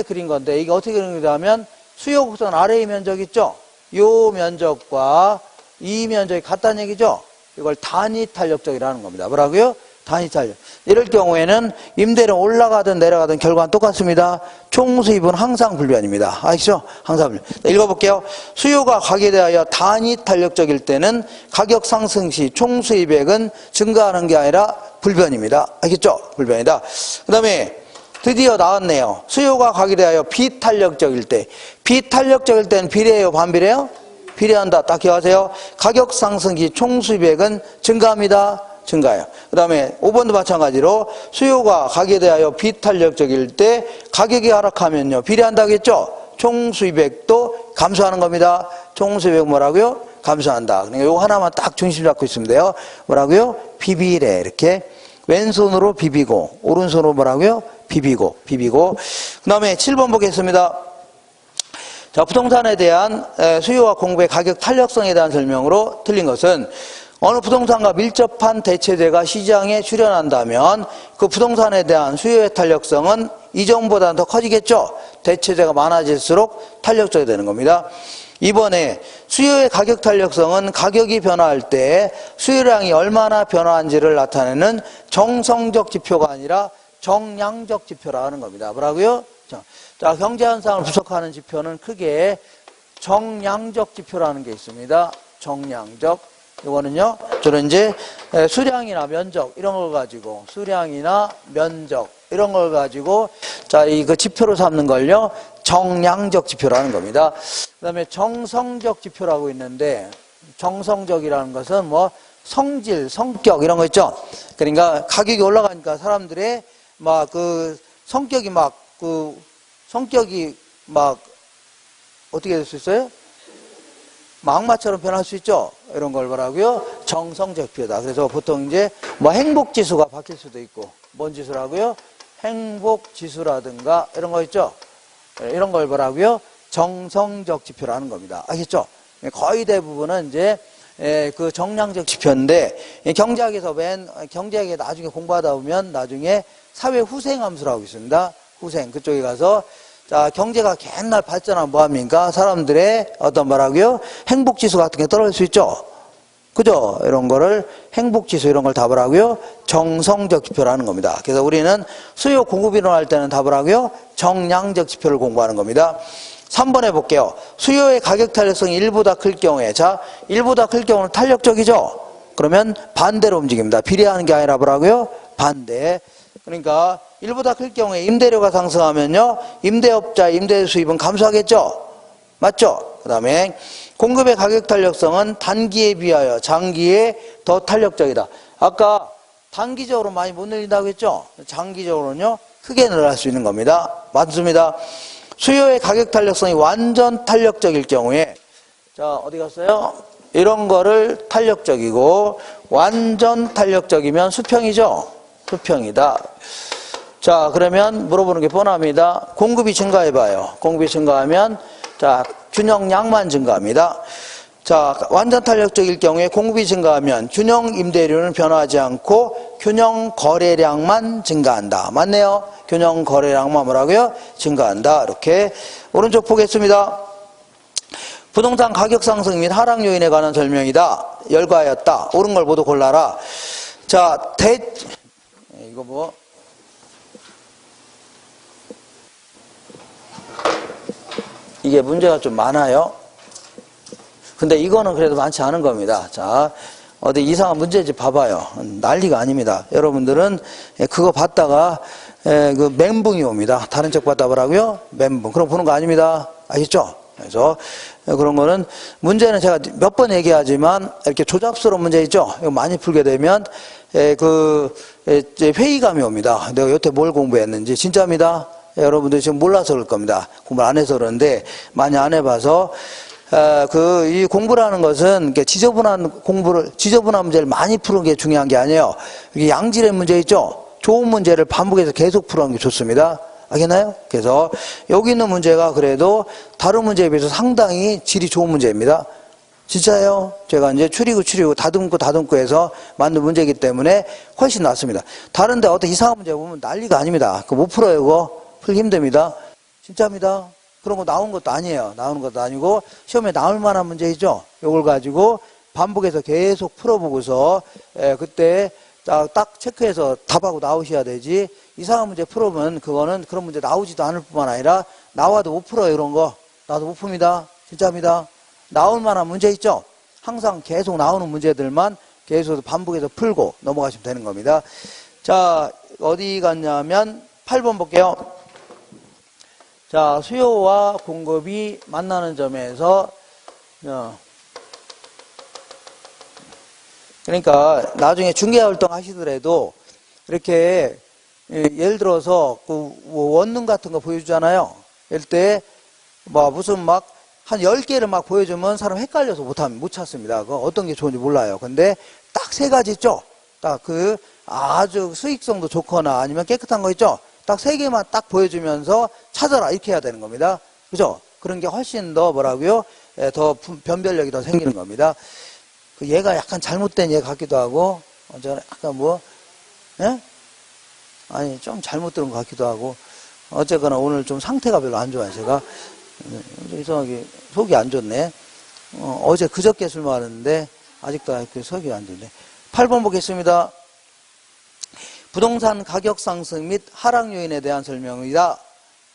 그린 건데, 이게 어떻게 그린 거냐면, 수요 곡선 아래의 면적 있죠? 요 면적과 이 면적이 같다는 얘기죠? 이걸 단위 탄력적이라는 겁니다. 뭐라고요? 단위 탄력. 이럴 경우에는 임대료는 올라가든 내려가든 결과는 똑같습니다. 총 수입은 항상 불변입니다. 아시죠? 항상 불변. 읽어볼게요. 수요가 가격에 대하여 단위 탄력적일 때는 가격 상승 시 총 수입액은 증가하는 게 아니라 불변입니다. 알겠죠? 불변이다. 그 다음에 드디어 나왔네요. 수요가 가격에 대하여 비탄력적일 때. 비탄력적일 때는 비례해요? 반비례해요? 비례한다. 딱 기억하세요. 가격 상승 시 총 수입액은 증가합니다. 증가해요. 그 다음에 5번도 마찬가지로 수요가 가격에 대하여 비탄력적일 때 가격이 하락하면요, 비례한다겠죠? 총 수입액도 감소하는 겁니다. 총 수입액 뭐라고요? 감소한다. 그러니까 이거 하나만 딱 중심 잡고 있으면 돼요. 뭐라고요? 비비례. 이렇게 왼손으로 비비고 오른손으로 뭐라고요? 비비고. 그 다음에 7번 보겠습니다. 자, 부동산에 대한 수요와 공급의 가격 탄력성에 대한 설명으로 틀린 것은 어느 부동산과 밀접한 대체재가 시장에 출현한다면 그 부동산에 대한 수요의 탄력성은 이전보다는 더 커지겠죠. 대체재가 많아질수록 탄력적이 되는 겁니다. 이번에 수요의 가격 탄력성은 가격이 변화할 때 수요량이 얼마나 변화한지를 나타내는 정성적 지표가 아니라 정량적 지표라 하는 겁니다. 뭐라고요? 자, 경제현상을 분석하는 지표는 크게 정량적 지표라는 게 있습니다. 정량적. 이거는요, 주로 이제 수량이나 면적 이런 걸 가지고, 수량이나 면적 이런 걸 가지고, 자, 그 지표로 삼는 걸요, 정량적 지표라는 겁니다. 그 다음에 정성적 지표라고 있는데, 정성적이라는 것은 뭐 성질, 성격 이런 거 있죠. 그러니까 가격이 올라가니까 사람들의 막 그 성격이 막 어떻게 될 수 있어요? 악마처럼 변할 수 있죠. 이런 걸 뭐라고요? 정성적 지표다. 그래서 보통 이제 뭐 행복지수가 바뀔 수도 있고, 뭔 지수라고요? 행복지수라든가 이런 거 있죠. 이런 걸 뭐라고요? 정성적 지표라는 겁니다. 아시겠죠? 거의 대부분은 이제 그 정량적 지표인데, 경제학에서 경제학에 나중에 공부하다 보면 나중에 사회 후생함수라고 있습니다. 후생. 그쪽에 가서 자, 경제가 옛날 발전하면 뭐합니까? 사람들의 어떤 뭐라고요? 행복지수 같은 게 떨어질 수 있죠? 그죠? 이런 거를 행복지수 이런 걸 답을 하고요. 정성적 지표라는 겁니다. 그래서 우리는 수요 공급이 일어날 때는 답을 하고요. 정량적 지표를 공부하는 겁니다. 3번 해볼게요. 수요의 가격 탄력성이 1보다 클 경우에, 자, 1보다 클 경우는 탄력적이죠? 그러면 반대로 움직입니다. 비례하는 게 아니라 뭐라고요? 반대. 그러니까 1보다 클 경우에 임대료가 상승하면요, 임대업자 임대 수입은 감소하겠죠? 맞죠? 그 다음에 공급의 가격 탄력성은 단기에 비하여 장기에 더 탄력적이다. 아까 단기적으로 많이 못 늘린다고 했죠? 장기적으로는요, 크게 늘어날 수 있는 겁니다. 맞습니다. 수요의 가격 탄력성이 완전 탄력적일 경우에, 자, 어디 갔어요? 이런 거를 탄력적이고, 완전 탄력적이면 수평이죠? 수평이다. 자, 그러면 물어보는 게 뻔합니다. 공급이 증가해봐요. 공급이 증가하면, 자, 균형량만 증가합니다. 자, 완전 탄력적일 경우에 공급이 증가하면 균형 임대료는 변화하지 않고 균형 거래량만 증가한다. 맞네요? 균형 거래량만 뭐라고요? 증가한다. 이렇게. 오른쪽 보겠습니다. 부동산 가격 상승 및 하락 요인에 관한 설명이다. 열거하였다. 옳은 걸 모두 골라라. 자, 이거 뭐. 이게 문제가 좀 많아요. 근데 이거는 그래도 많지 않은 겁니다. 자, 어디 이상한 문제집 봐봐요. 난리가 아닙니다. 여러분들은 그거 봤다가 그 멘붕이 옵니다. 다른 책 봤다 보라고요? 멘붕. 그럼 보는 거 아닙니다. 아시죠? 그래서 그런 거는 문제는 제가 몇 번 얘기하지만 이렇게 조잡스러운 문제 있죠? 이거 많이 풀게 되면 회의감이 옵니다. 내가 여태 뭘 공부했는지. 진짜입니다. 여러분들 지금 몰라서 그럴 겁니다. 공부를 안 해서 그러는데, 많이 안 해봐서, 이 공부라는 것은 지저분한 문제를 많이 푸는 게 중요한 게 아니에요. 이게 양질의 문제 있죠? 좋은 문제를 반복해서 계속 풀어가는 게 좋습니다. 알겠나요? 그래서 여기 있는 문제가 그래도 다른 문제에 비해서 상당히 질이 좋은 문제입니다. 진짜예요. 제가 이제 추리고 다듬고 해서 만든 문제이기 때문에 훨씬 낫습니다. 다른데 어떤 이상한 문제 보면 난리가 아닙니다. 그거 못 풀어요, 그거. 풀기 힘듭니다. 진짜입니다. 그런 거 나온 것도 아니에요. 나오는 것도 아니고 시험에 나올 만한 문제이죠. 이걸 가지고 반복해서 계속 풀어보고서 그때 딱 체크해서 답하고 나오셔야 되지. 이상한 문제 풀으면 그거는 그런 문제 나오지도 않을 뿐만 아니라 나와도 못 풀어요. 이런 거. 나도 못 풉니다. 진짜입니다. 나올 만한 문제 있죠. 항상 계속 나오는 문제들만 계속 반복해서 풀고 넘어가시면 되는 겁니다. 자, 어디 갔냐면 8번 볼게요. 자, 수요와 공급이 만나는 점에서 그러니까 나중에 중개활동 하시더라도 이렇게 예를 들어서 그 원룸 같은 거 보여주잖아요. 이럴 때 뭐 무슨 막 한 10개를 막 보여주면 사람 헷갈려서 못 찾습니다. 그거 어떤 게 좋은지 몰라요. 근데 딱 3가지 있죠. 딱 아주 수익성도 좋거나 아니면 깨끗한 거 있죠. 딱 세 개만 딱 보여주면서 찾아라 이렇게 해야 되는 겁니다. 그죠? 그런 게 훨씬 더 뭐라고요? 더 변별력이 더 생기는 겁니다. 그 얘가 약간 잘못된 얘 같기도 하고, 저는 약간 뭐, 예? 아니, 좀 잘못 들은 것 같기도 하고, 어쨌거나 오늘 좀 상태가 별로 안 좋아요, 제가. 좀 이상하게 속이 안 좋네. 어제 그저께 술 마셨는데, 아직도 그 속이 안 좋네. 8번 보겠습니다. 부동산 가격 상승 및 하락 요인에 대한 설명이다.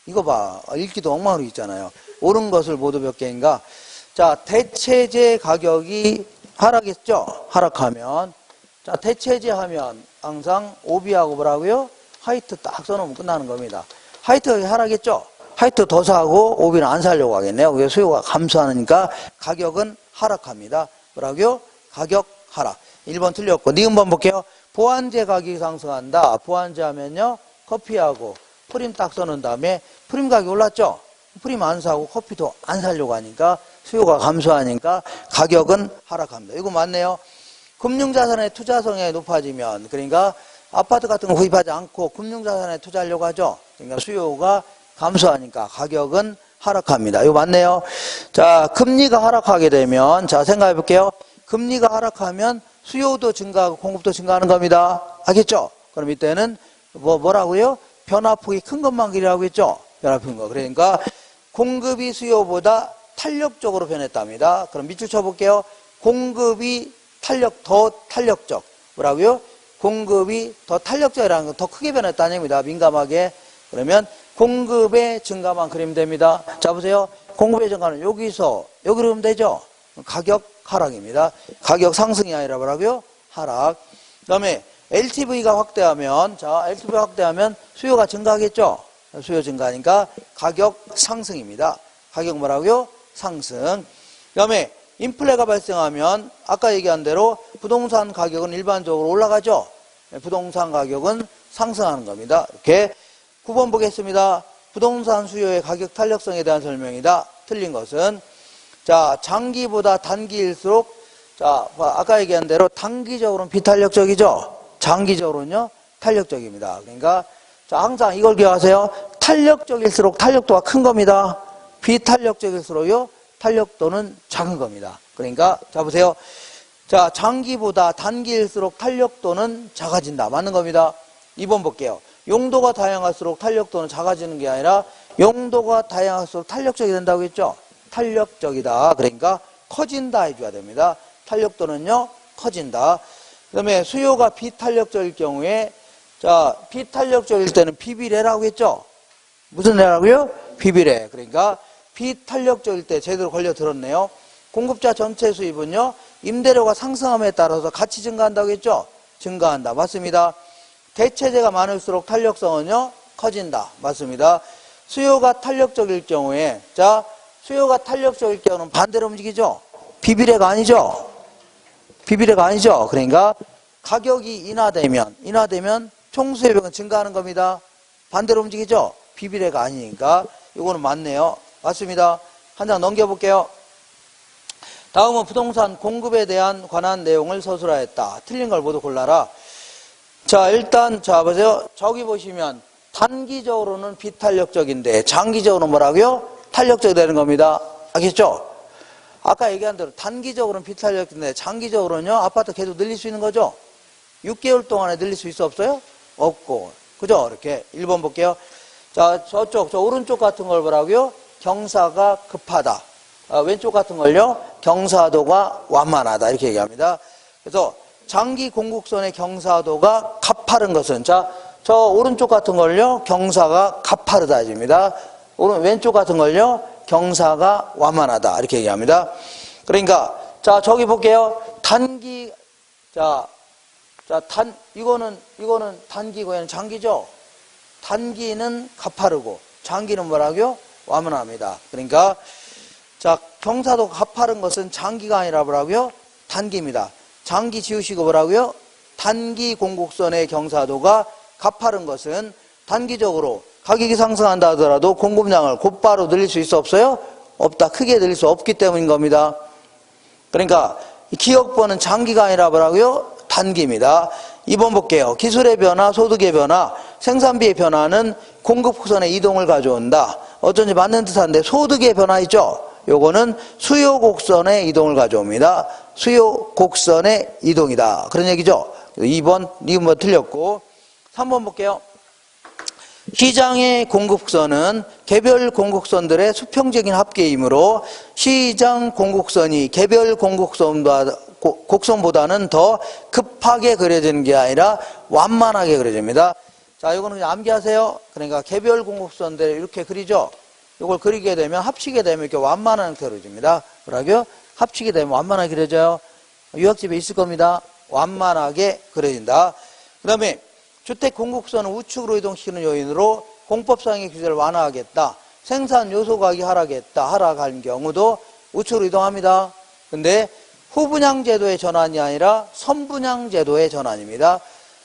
이거 봐. 읽기도 엉망으로 있잖아요. 옳은 것을 모두 몇 개인가? 자, 대체재 가격이 하락했죠? 하락하면. 자, 대체재 하면 항상 오비하고 뭐라고요? 화이트 딱 써놓으면 끝나는 겁니다. 화이트가 하락했죠? 화이트 더 사고 오비는 안 사려고 하겠네요. 그래서 수요가 감소하니까 가격은 하락합니다. 뭐라고요? 가격 하락. 1번 틀렸고. 니은번 볼게요. 보완제 가격이 상승한다. 보완제 하면요. 커피하고 프림 딱 써놓은 다음에 프림 가격이 올랐죠? 프림 안 사고 커피도 안 사려고 하니까 수요가 감소하니까 가격은 하락합니다. 이거 맞네요. 금융자산의 투자 성향이 높아지면, 그러니까 아파트 같은 거 구입하지 않고 금융자산에 투자하려고 하죠. 그러니까 수요가 감소하니까 가격은 하락합니다. 이거 맞네요. 자, 금리가 하락하게 되면, 자, 생각해 볼게요. 금리가 하락하면 수요도 증가하고 공급도 증가하는 겁니다. 알겠죠? 그럼 이때는 뭐라고요? 변화폭이 큰 것만 그리라고 했죠? 변화폭인 거. 그러니까 공급이 수요보다 탄력적으로 변했답니다. 그럼 밑줄 쳐볼게요. 공급이 더 탄력적. 뭐라고요? 공급이 더 탄력적이라는 건 더 크게 변했다는 얘기입니다. 민감하게. 그러면 공급의 증가만 그리면 됩니다. 자, 보세요. 공급의 증가는 여기서 여기로 그리면 되죠? 가격 하락입니다. 가격 상승이 아니라 뭐라고요? 하락. 그 다음에 LTV가 확대하면, 자, LTV가 확대하면 수요가 증가하겠죠? 수요 증가하니까 가격 상승입니다. 가격 뭐라고요? 상승. 그 다음에 인플레가 발생하면 아까 얘기한 대로 부동산 가격은 일반적으로 올라가죠? 부동산 가격은 상승하는 겁니다. 이렇게 9번 보겠습니다. 부동산 수요의 가격 탄력성에 대한 설명이다. 틀린 것은, 자, 장기보다 단기일수록, 자, 아까 얘기한 대로 단기적으로는 비탄력적이죠? 장기적으로는요, 탄력적입니다. 그러니까, 자, 항상 이걸 기억하세요. 탄력적일수록 탄력도가 큰 겁니다. 비탄력적일수록요, 탄력도는 작은 겁니다. 그러니까, 자, 보세요. 자, 장기보다 단기일수록 탄력도는 작아진다. 맞는 겁니다. 2번 볼게요. 용도가 다양할수록 탄력도는 작아지는 게 아니라 용도가 다양할수록 탄력적이 된다고 했죠? 탄력적이다. 그러니까 커진다 해줘야 됩니다. 탄력도는요, 커진다. 그 다음에 수요가 비탄력적일 경우에, 자, 비탄력적일 때는 비비례라고 했죠? 무슨 례라고요? 비비례. 그러니까 비탄력적일 때 제대로 걸려 들었네요. 공급자 전체 수입은요, 임대료가 상승함에 따라서 같이 증가한다고 했죠? 증가한다. 맞습니다. 대체재가 많을수록 탄력성은요, 커진다. 맞습니다. 수요가 탄력적일 경우에, 자, 수요가 탄력적일 경우는 반대로 움직이죠? 비비례가 아니죠? 비비례가 아니죠? 그러니까 가격이 인하되면 총수요비는 증가하는 겁니다. 반대로 움직이죠? 비비례가 아니니까 이거는 맞네요. 맞습니다. 한 장 넘겨볼게요. 다음은 부동산 공급에 대한 관한 내용을 서술하였다. 틀린 걸 모두 골라라. 자, 일단, 자, 보세요. 저기 보시면, 단기적으로는 비탄력적인데, 장기적으로는 뭐라고요? 탄력적이 되는 겁니다. 알겠죠? 아까 얘기한 대로, 단기적으로는 비탄력적인데, 장기적으로는요, 아파트 계속 늘릴 수 있는 거죠? 6개월 동안에 늘릴 수 있어, 없어요? 없고. 그죠? 이렇게. 1번 볼게요. 자, 저 오른쪽 같은 걸 뭐라고요? 경사가 급하다. 왼쪽 같은 걸요? 경사도가 완만하다. 이렇게 얘기합니다. 그래서, 장기 공급선의 경사도가 가파른 것은, 자, 저 오른쪽 같은 걸요, 경사가 가파르다 해줍니다. 왼쪽 같은 걸요, 경사가 완만하다. 이렇게 얘기합니다. 그러니까, 자, 저기 볼게요. 단기, 이거는 단기고, 얘는 장기죠? 단기는 가파르고, 장기는 뭐라고요? 완만합니다. 그러니까, 자, 경사도가 가파른 것은 장기가 아니라 뭐라고요? 단기입니다. 장기 지우시고 뭐라고요? 단기 공급선의 경사도가 가파른 것은 단기적으로 가격이 상승한다 하더라도 공급량을 곧바로 늘릴 수 있어 없어요? 없다. 크게 늘릴 수 없기 때문인 겁니다. 그러니까 기업권은 장기가 아니라 뭐라고요? 단기입니다. 2번 볼게요. 기술의 변화, 소득의 변화, 생산비의 변화는 공급 곡선의 이동을 가져온다. 어쩐지 맞는 듯한데 소득의 변화 있죠? 요거는 수요 곡선의 이동을 가져옵니다. 수요 곡선의 이동이다. 그런 얘기죠? 2번, 니은번 틀렸고. 3번 볼게요. 시장의 공급선은 개별 공급선들의 수평적인 합계이므로 시장 공급선이 개별 곡선보다는 더 급하게 그려지는 게 아니라 완만하게 그려집니다. 자, 이거는 그냥 암기하세요. 그러니까 개별 공급선들 이렇게 그리죠. 이걸 그리게 되면 합치게 되면 이렇게 완만한 형태로 그려집니다. 뭐라고요? 합치게 되면 완만하게 그려져요. 유학집에 있을 겁니다. 완만하게 그려진다. 그 다음에 주택 공급선을 우측으로 이동시키는 요인으로 공법상의 규제를 완화하겠다. 생산 요소 가격이 하락할 경우도 우측으로 이동합니다. 근데 후분양 제도의 전환이 아니라 선분양 제도의 전환입니다.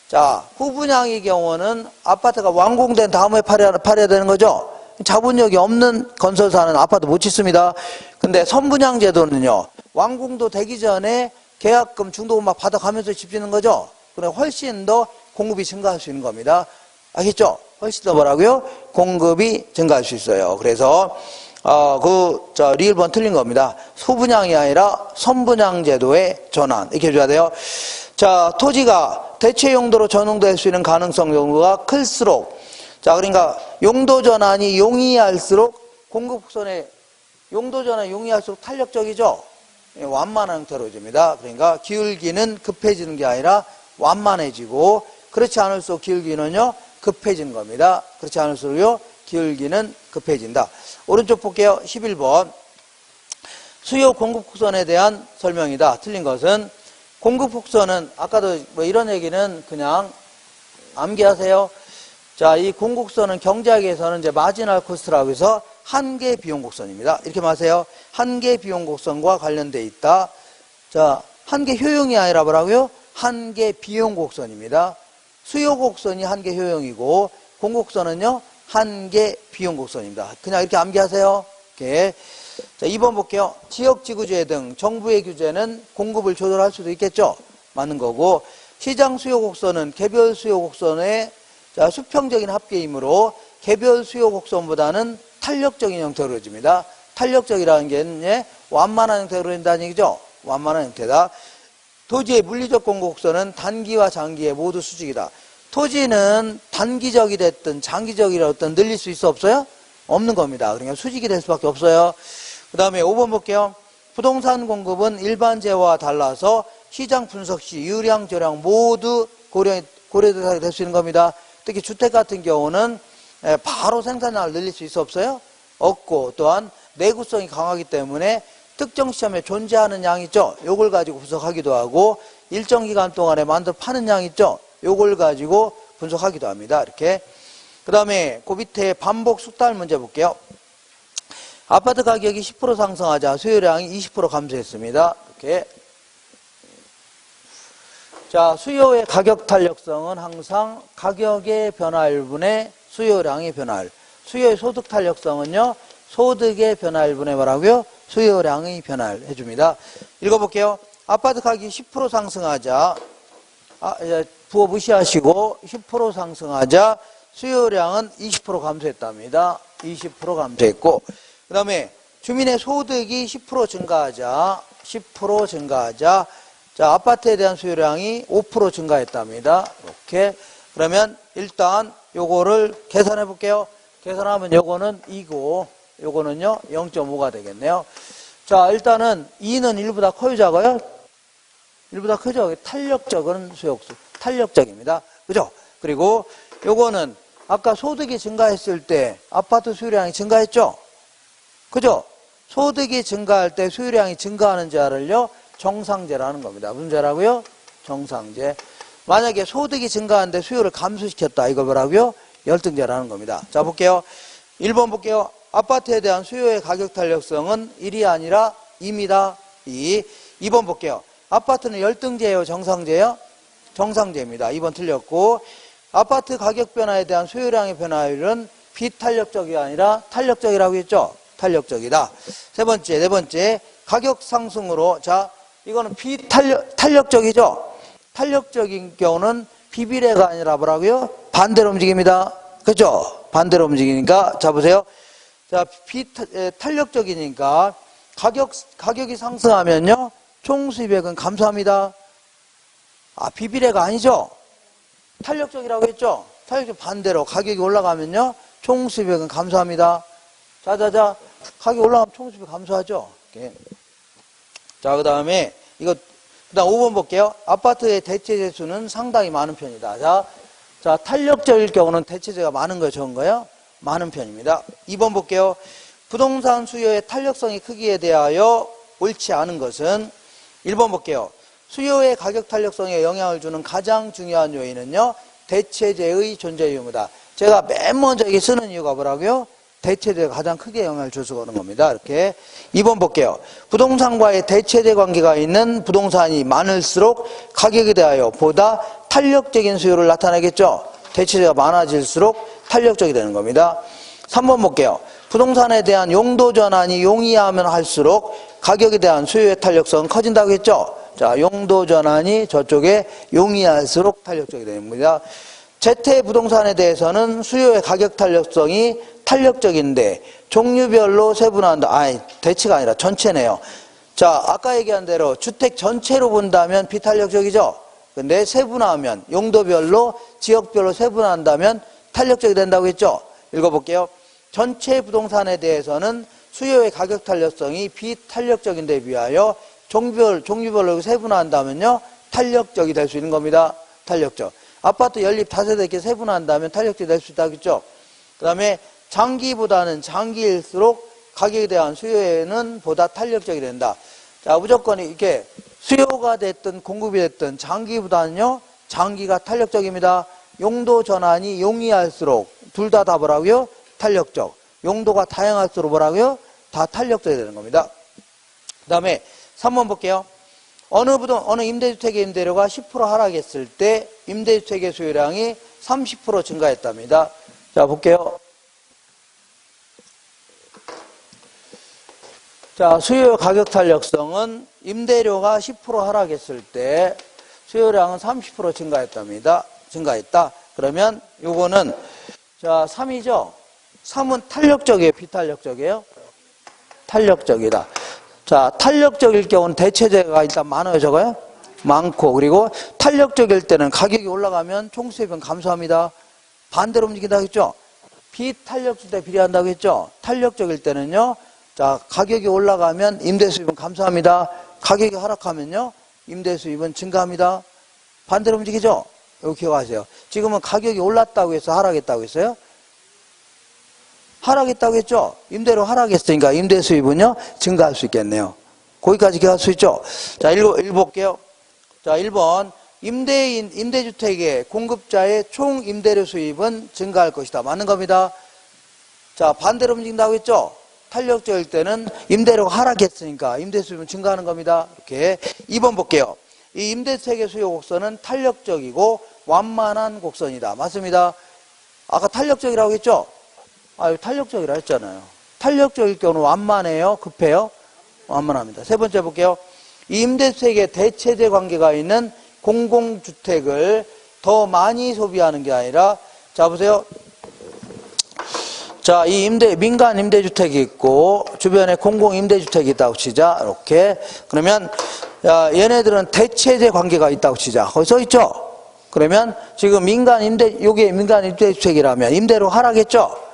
자, 후분양의 경우는 아파트가 완공된 다음에 팔아야 되는 거죠. 자본력이 없는 건설사는 아파트 못 짓습니다. 근데 선분양 제도는요, 완공도 되기 전에 계약금, 중도금 막 받아가면서 집 짓는 거죠. 그래 훨씬 더 공급이 증가할 수 있는 겁니다. 아시겠죠? 훨씬 더 뭐라고요? 공급이 증가할 수 있어요. 그래서 리을 번 틀린 겁니다. 소분양이 아니라 선분양 제도의 전환. 이렇게 해줘야 돼요. 자, 토지가 대체 용도로 전용될 수 있는 가능성 정도가 클수록, 자, 그러니까 용도 전환이 용이할수록 공급선의 용도 전환이 용이할수록 탄력적이죠. 완만한 형태로 줍니다. 그러니까 기울기는 급해지는 게 아니라 완만해지고, 그렇지 않을수록 기울기는요 급해지는 겁니다. 그렇지 않을수록요 기울기는 급해진다. 오른쪽 볼게요. 11번. 수요 공급 곡선에 대한 설명이다. 틀린 것은 공급 곡선은 아까도 뭐 이런 얘기는 그냥 암기하세요. 자, 이 공곡선은 경제학에서는 이제 마지널 코스트라고 해서 한계 비용 곡선입니다. 이렇게 마세요. 한계 비용 곡선과 관련돼 있다. 자, 한계 효용이 아니라 뭐라고요? 한계 비용 곡선입니다. 수요 곡선이 한계 효용이고 공곡선은요 한계 비용 곡선입니다. 그냥 이렇게 암기하세요. 이렇게. 자, 2번 볼게요. 지역지구제 등 정부의 규제는 공급을 조절할 수도 있겠죠. 맞는 거고, 시장 수요 곡선은 개별 수요 곡선의 수평적인 합계이므로 개별 수요 곡선보다는 탄력적인 형태로 그려집니다. 탄력적이라는 게 완만한 형태로 그린다는 얘기죠. 완만한 형태다. 토지의 물리적 공급 곡선은 단기와 장기에 모두 수직이다. 토지는 단기적이 됐든 장기적이라든 늘릴 수 있어 없어요? 없는 겁니다. 그러니까 수직이 될 수밖에 없어요. 그 다음에 5번 볼게요. 부동산 공급은 일반재와 달라서 시장 분석 시 유량, 저량 모두 고려대상이 될 수 있는 겁니다. 특히 주택 같은 경우는 바로 생산량을 늘릴 수 있어 없어요? 없고, 또한 내구성이 강하기 때문에 특정 시점에 존재하는 양 있죠? 요걸 가지고 분석하기도 하고, 일정 기간 동안에 만들어 파는 양 있죠? 요걸 가지고 분석하기도 합니다. 이렇게. 그 다음에 그 밑에 반복 숙달 문제 볼게요. 아파트 가격이 10% 상승하자 수요량이 20% 감소했습니다. 이렇게. 자, 수요의 가격 탄력성은 항상 가격의 변화율분의 수요량의 변화율. 수요의 소득 탄력성은요, 소득의 변화율분의 뭐라고요? 수요량의 변화를 해줍니다. 읽어볼게요. 아파트 가격이 10% 상승하자, 부호 무시하시고 10% 상승하자 수요량은 20% 감소했답니다. 20% 감소했고, 그 다음에 주민의 소득이 10% 증가하자, 10% 증가하자, 자, 아파트에 대한 수요량이 5% 증가했답니다. 이렇게. 그러면 일단 요거를 계산해 볼게요. 계산하면 요거는 2고, 요거는요 0.5가 되겠네요. 자, 일단은 2는 1보다 커요, 작아요? 1보다 크죠? 탄력적은 수요수, 탄력적입니다. 그죠? 그리고 요거는 아까 소득이 증가했을 때 아파트 수요량이 증가했죠? 그죠? 소득이 증가할 때 수요량이 증가하는 자를요 정상제라는 겁니다. 무슨 제라고요? 정상제. 만약에 소득이 증가하는데 수요를 감소시켰다, 이걸 뭐라고요? 열등제라는 겁니다. 자, 볼게요. 1번 볼게요. 아파트에 대한 수요의 가격 탄력성은 1이 아니라 2입니다. 2. 2번 볼게요. 아파트는 열등제예요, 정상제예요? 정상제입니다. 2번 틀렸고, 아파트 가격 변화에 대한 수요량의 변화율은 비탄력적이 아니라 탄력적이라고 했죠? 탄력적이다. 세 번째, 네 번째, 가격 상승으로, 자, 이거는 탄력적이죠? 탄력적인 경우는 비비례가 아니라 뭐라고요? 반대로 움직입니다. 그죠? 반대로 움직이니까, 자, 보세요. 자, 탄력적이니까 가격이 상승하면요, 총 수입액은 감소합니다. 아, 비비례가 아니죠? 탄력적이라고 했죠? 탄력적 반대로 가격이 올라가면요, 총 수입액은 감소합니다. 자자자, 가격이 올라가면 총 수입액 감소하죠? 이렇게. 자, 그 다음에 그 다음 5번 볼게요. 아파트의 대체재 수는 상당히 많은 편이다. 자, 탄력적일 경우는 대체재가 많은 거예요, 적은 거예요? 많은 편입니다. 2번 볼게요. 부동산 수요의 탄력성이 크기에 대하여 옳지 않은 것은 1번 볼게요. 수요의 가격 탄력성에 영향을 주는 가장 중요한 요인은요, 대체재의 존재 이유입니다. 제가 맨 먼저 여기 쓰는 이유가 뭐라고요? 대체재가 가장 크게 영향을 줘서 그런 겁니다. 이렇게. 2번 볼게요. 부동산과의 대체재 관계가 있는 부동산이 많을수록 가격에 대하여 보다 탄력적인 수요를 나타내겠죠. 대체재가 많아질수록 탄력적이 되는 겁니다. 3번 볼게요. 부동산에 대한 용도 전환이 용이하면 할수록 가격에 대한 수요의 탄력성은 커진다고 했죠. 자, 용도 전환이 저쪽에 용이할수록 탄력적이 됩니다. 재태 부동산에 대해서는 수요의 가격 탄력성이 탄력적인데 종류별로 세분화한다. 대치가 아니라 전체네요. 자, 아까 얘기한 대로 주택 전체로 본다면 비탄력적이죠. 근데 세분화하면 용도별로 지역별로 세분화한다면 탄력적이 된다고 했죠. 읽어볼게요. 전체 부동산에 대해서는 수요의 가격 탄력성이 비탄력적인데 비하여 종류별로 세분화한다면요, 탄력적이 될 수 있는 겁니다. 탄력적. 아파트 연립 다세대 이렇게 세분화한다면 탄력적이 될 수 있다겠죠. 그 다음에 장기보다는 장기일수록 가격에 대한 수요에는 보다 탄력적이 된다. 자, 무조건 이렇게 수요가 됐든 공급이 됐든 장기보다는요, 장기가 탄력적입니다. 용도 전환이 용이할수록 둘 다 뭐라고요? 탄력적. 용도가 다양할수록 뭐라고요? 다 탄력적이 되는 겁니다. 그 다음에 3번 볼게요. 어느 임대주택의 임대료가 10% 하락했을 때 임대주택의 수요량이 30% 증가했답니다. 자, 볼게요. 자, 수요 가격 탄력성은 임대료가 10% 하락했을 때 수요량은 30% 증가했답니다. 증가했다. 그러면 요거는 자, 3이죠. 3은 탄력적이에요, 비탄력적이에요? 탄력적이다. 자, 탄력적일 경우는 대체재가 일단 많아요, 저거요? 많고, 그리고 탄력적일 때는 가격이 올라가면 총수입은 감소합니다. 반대로 움직인다고 했죠? 비탄력적 때 비례한다고 했죠? 탄력적일 때는요, 자, 가격이 올라가면 임대수입은 감소합니다. 가격이 하락하면요, 임대수입은 증가합니다. 반대로 움직이죠? 이거 기억하세요. 지금은 가격이 올랐다고 해서 하락했다고 했어요? 하락했다고 했죠? 임대료 하락했으니까 임대 수입은요, 증가할 수 있겠네요. 거기까지 기억할 수 있죠? 자, 읽어볼게요. 자, 1번. 임대주택의 공급자의 총 임대료 수입은 증가할 것이다. 맞는 겁니다. 자, 반대로 움직인다고 했죠? 탄력적일 때는 임대료가 하락했으니까 임대 수입은 증가하는 겁니다. 이렇게. 2번 볼게요. 이 임대주택의 수요 곡선은 탄력적이고 완만한 곡선이다. 맞습니다. 아까 탄력적이라고 했죠? 탄력적이라 했잖아요. 탄력적일 경우는 완만해요? 급해요? 완만합니다. 세 번째 볼게요. 이 임대주택의 대체재 관계가 있는 공공주택을 더 많이 소비하는 게 아니라, 자, 보세요. 자, 이 민간 임대주택이 있고, 주변에 공공 임대주택이 있다고 치자. 이렇게. 그러면, 얘네들은 대체재 관계가 있다고 치자. 거기 써 있죠? 그러면 지금 요게 민간 임대주택이라면 임대료 하락했죠?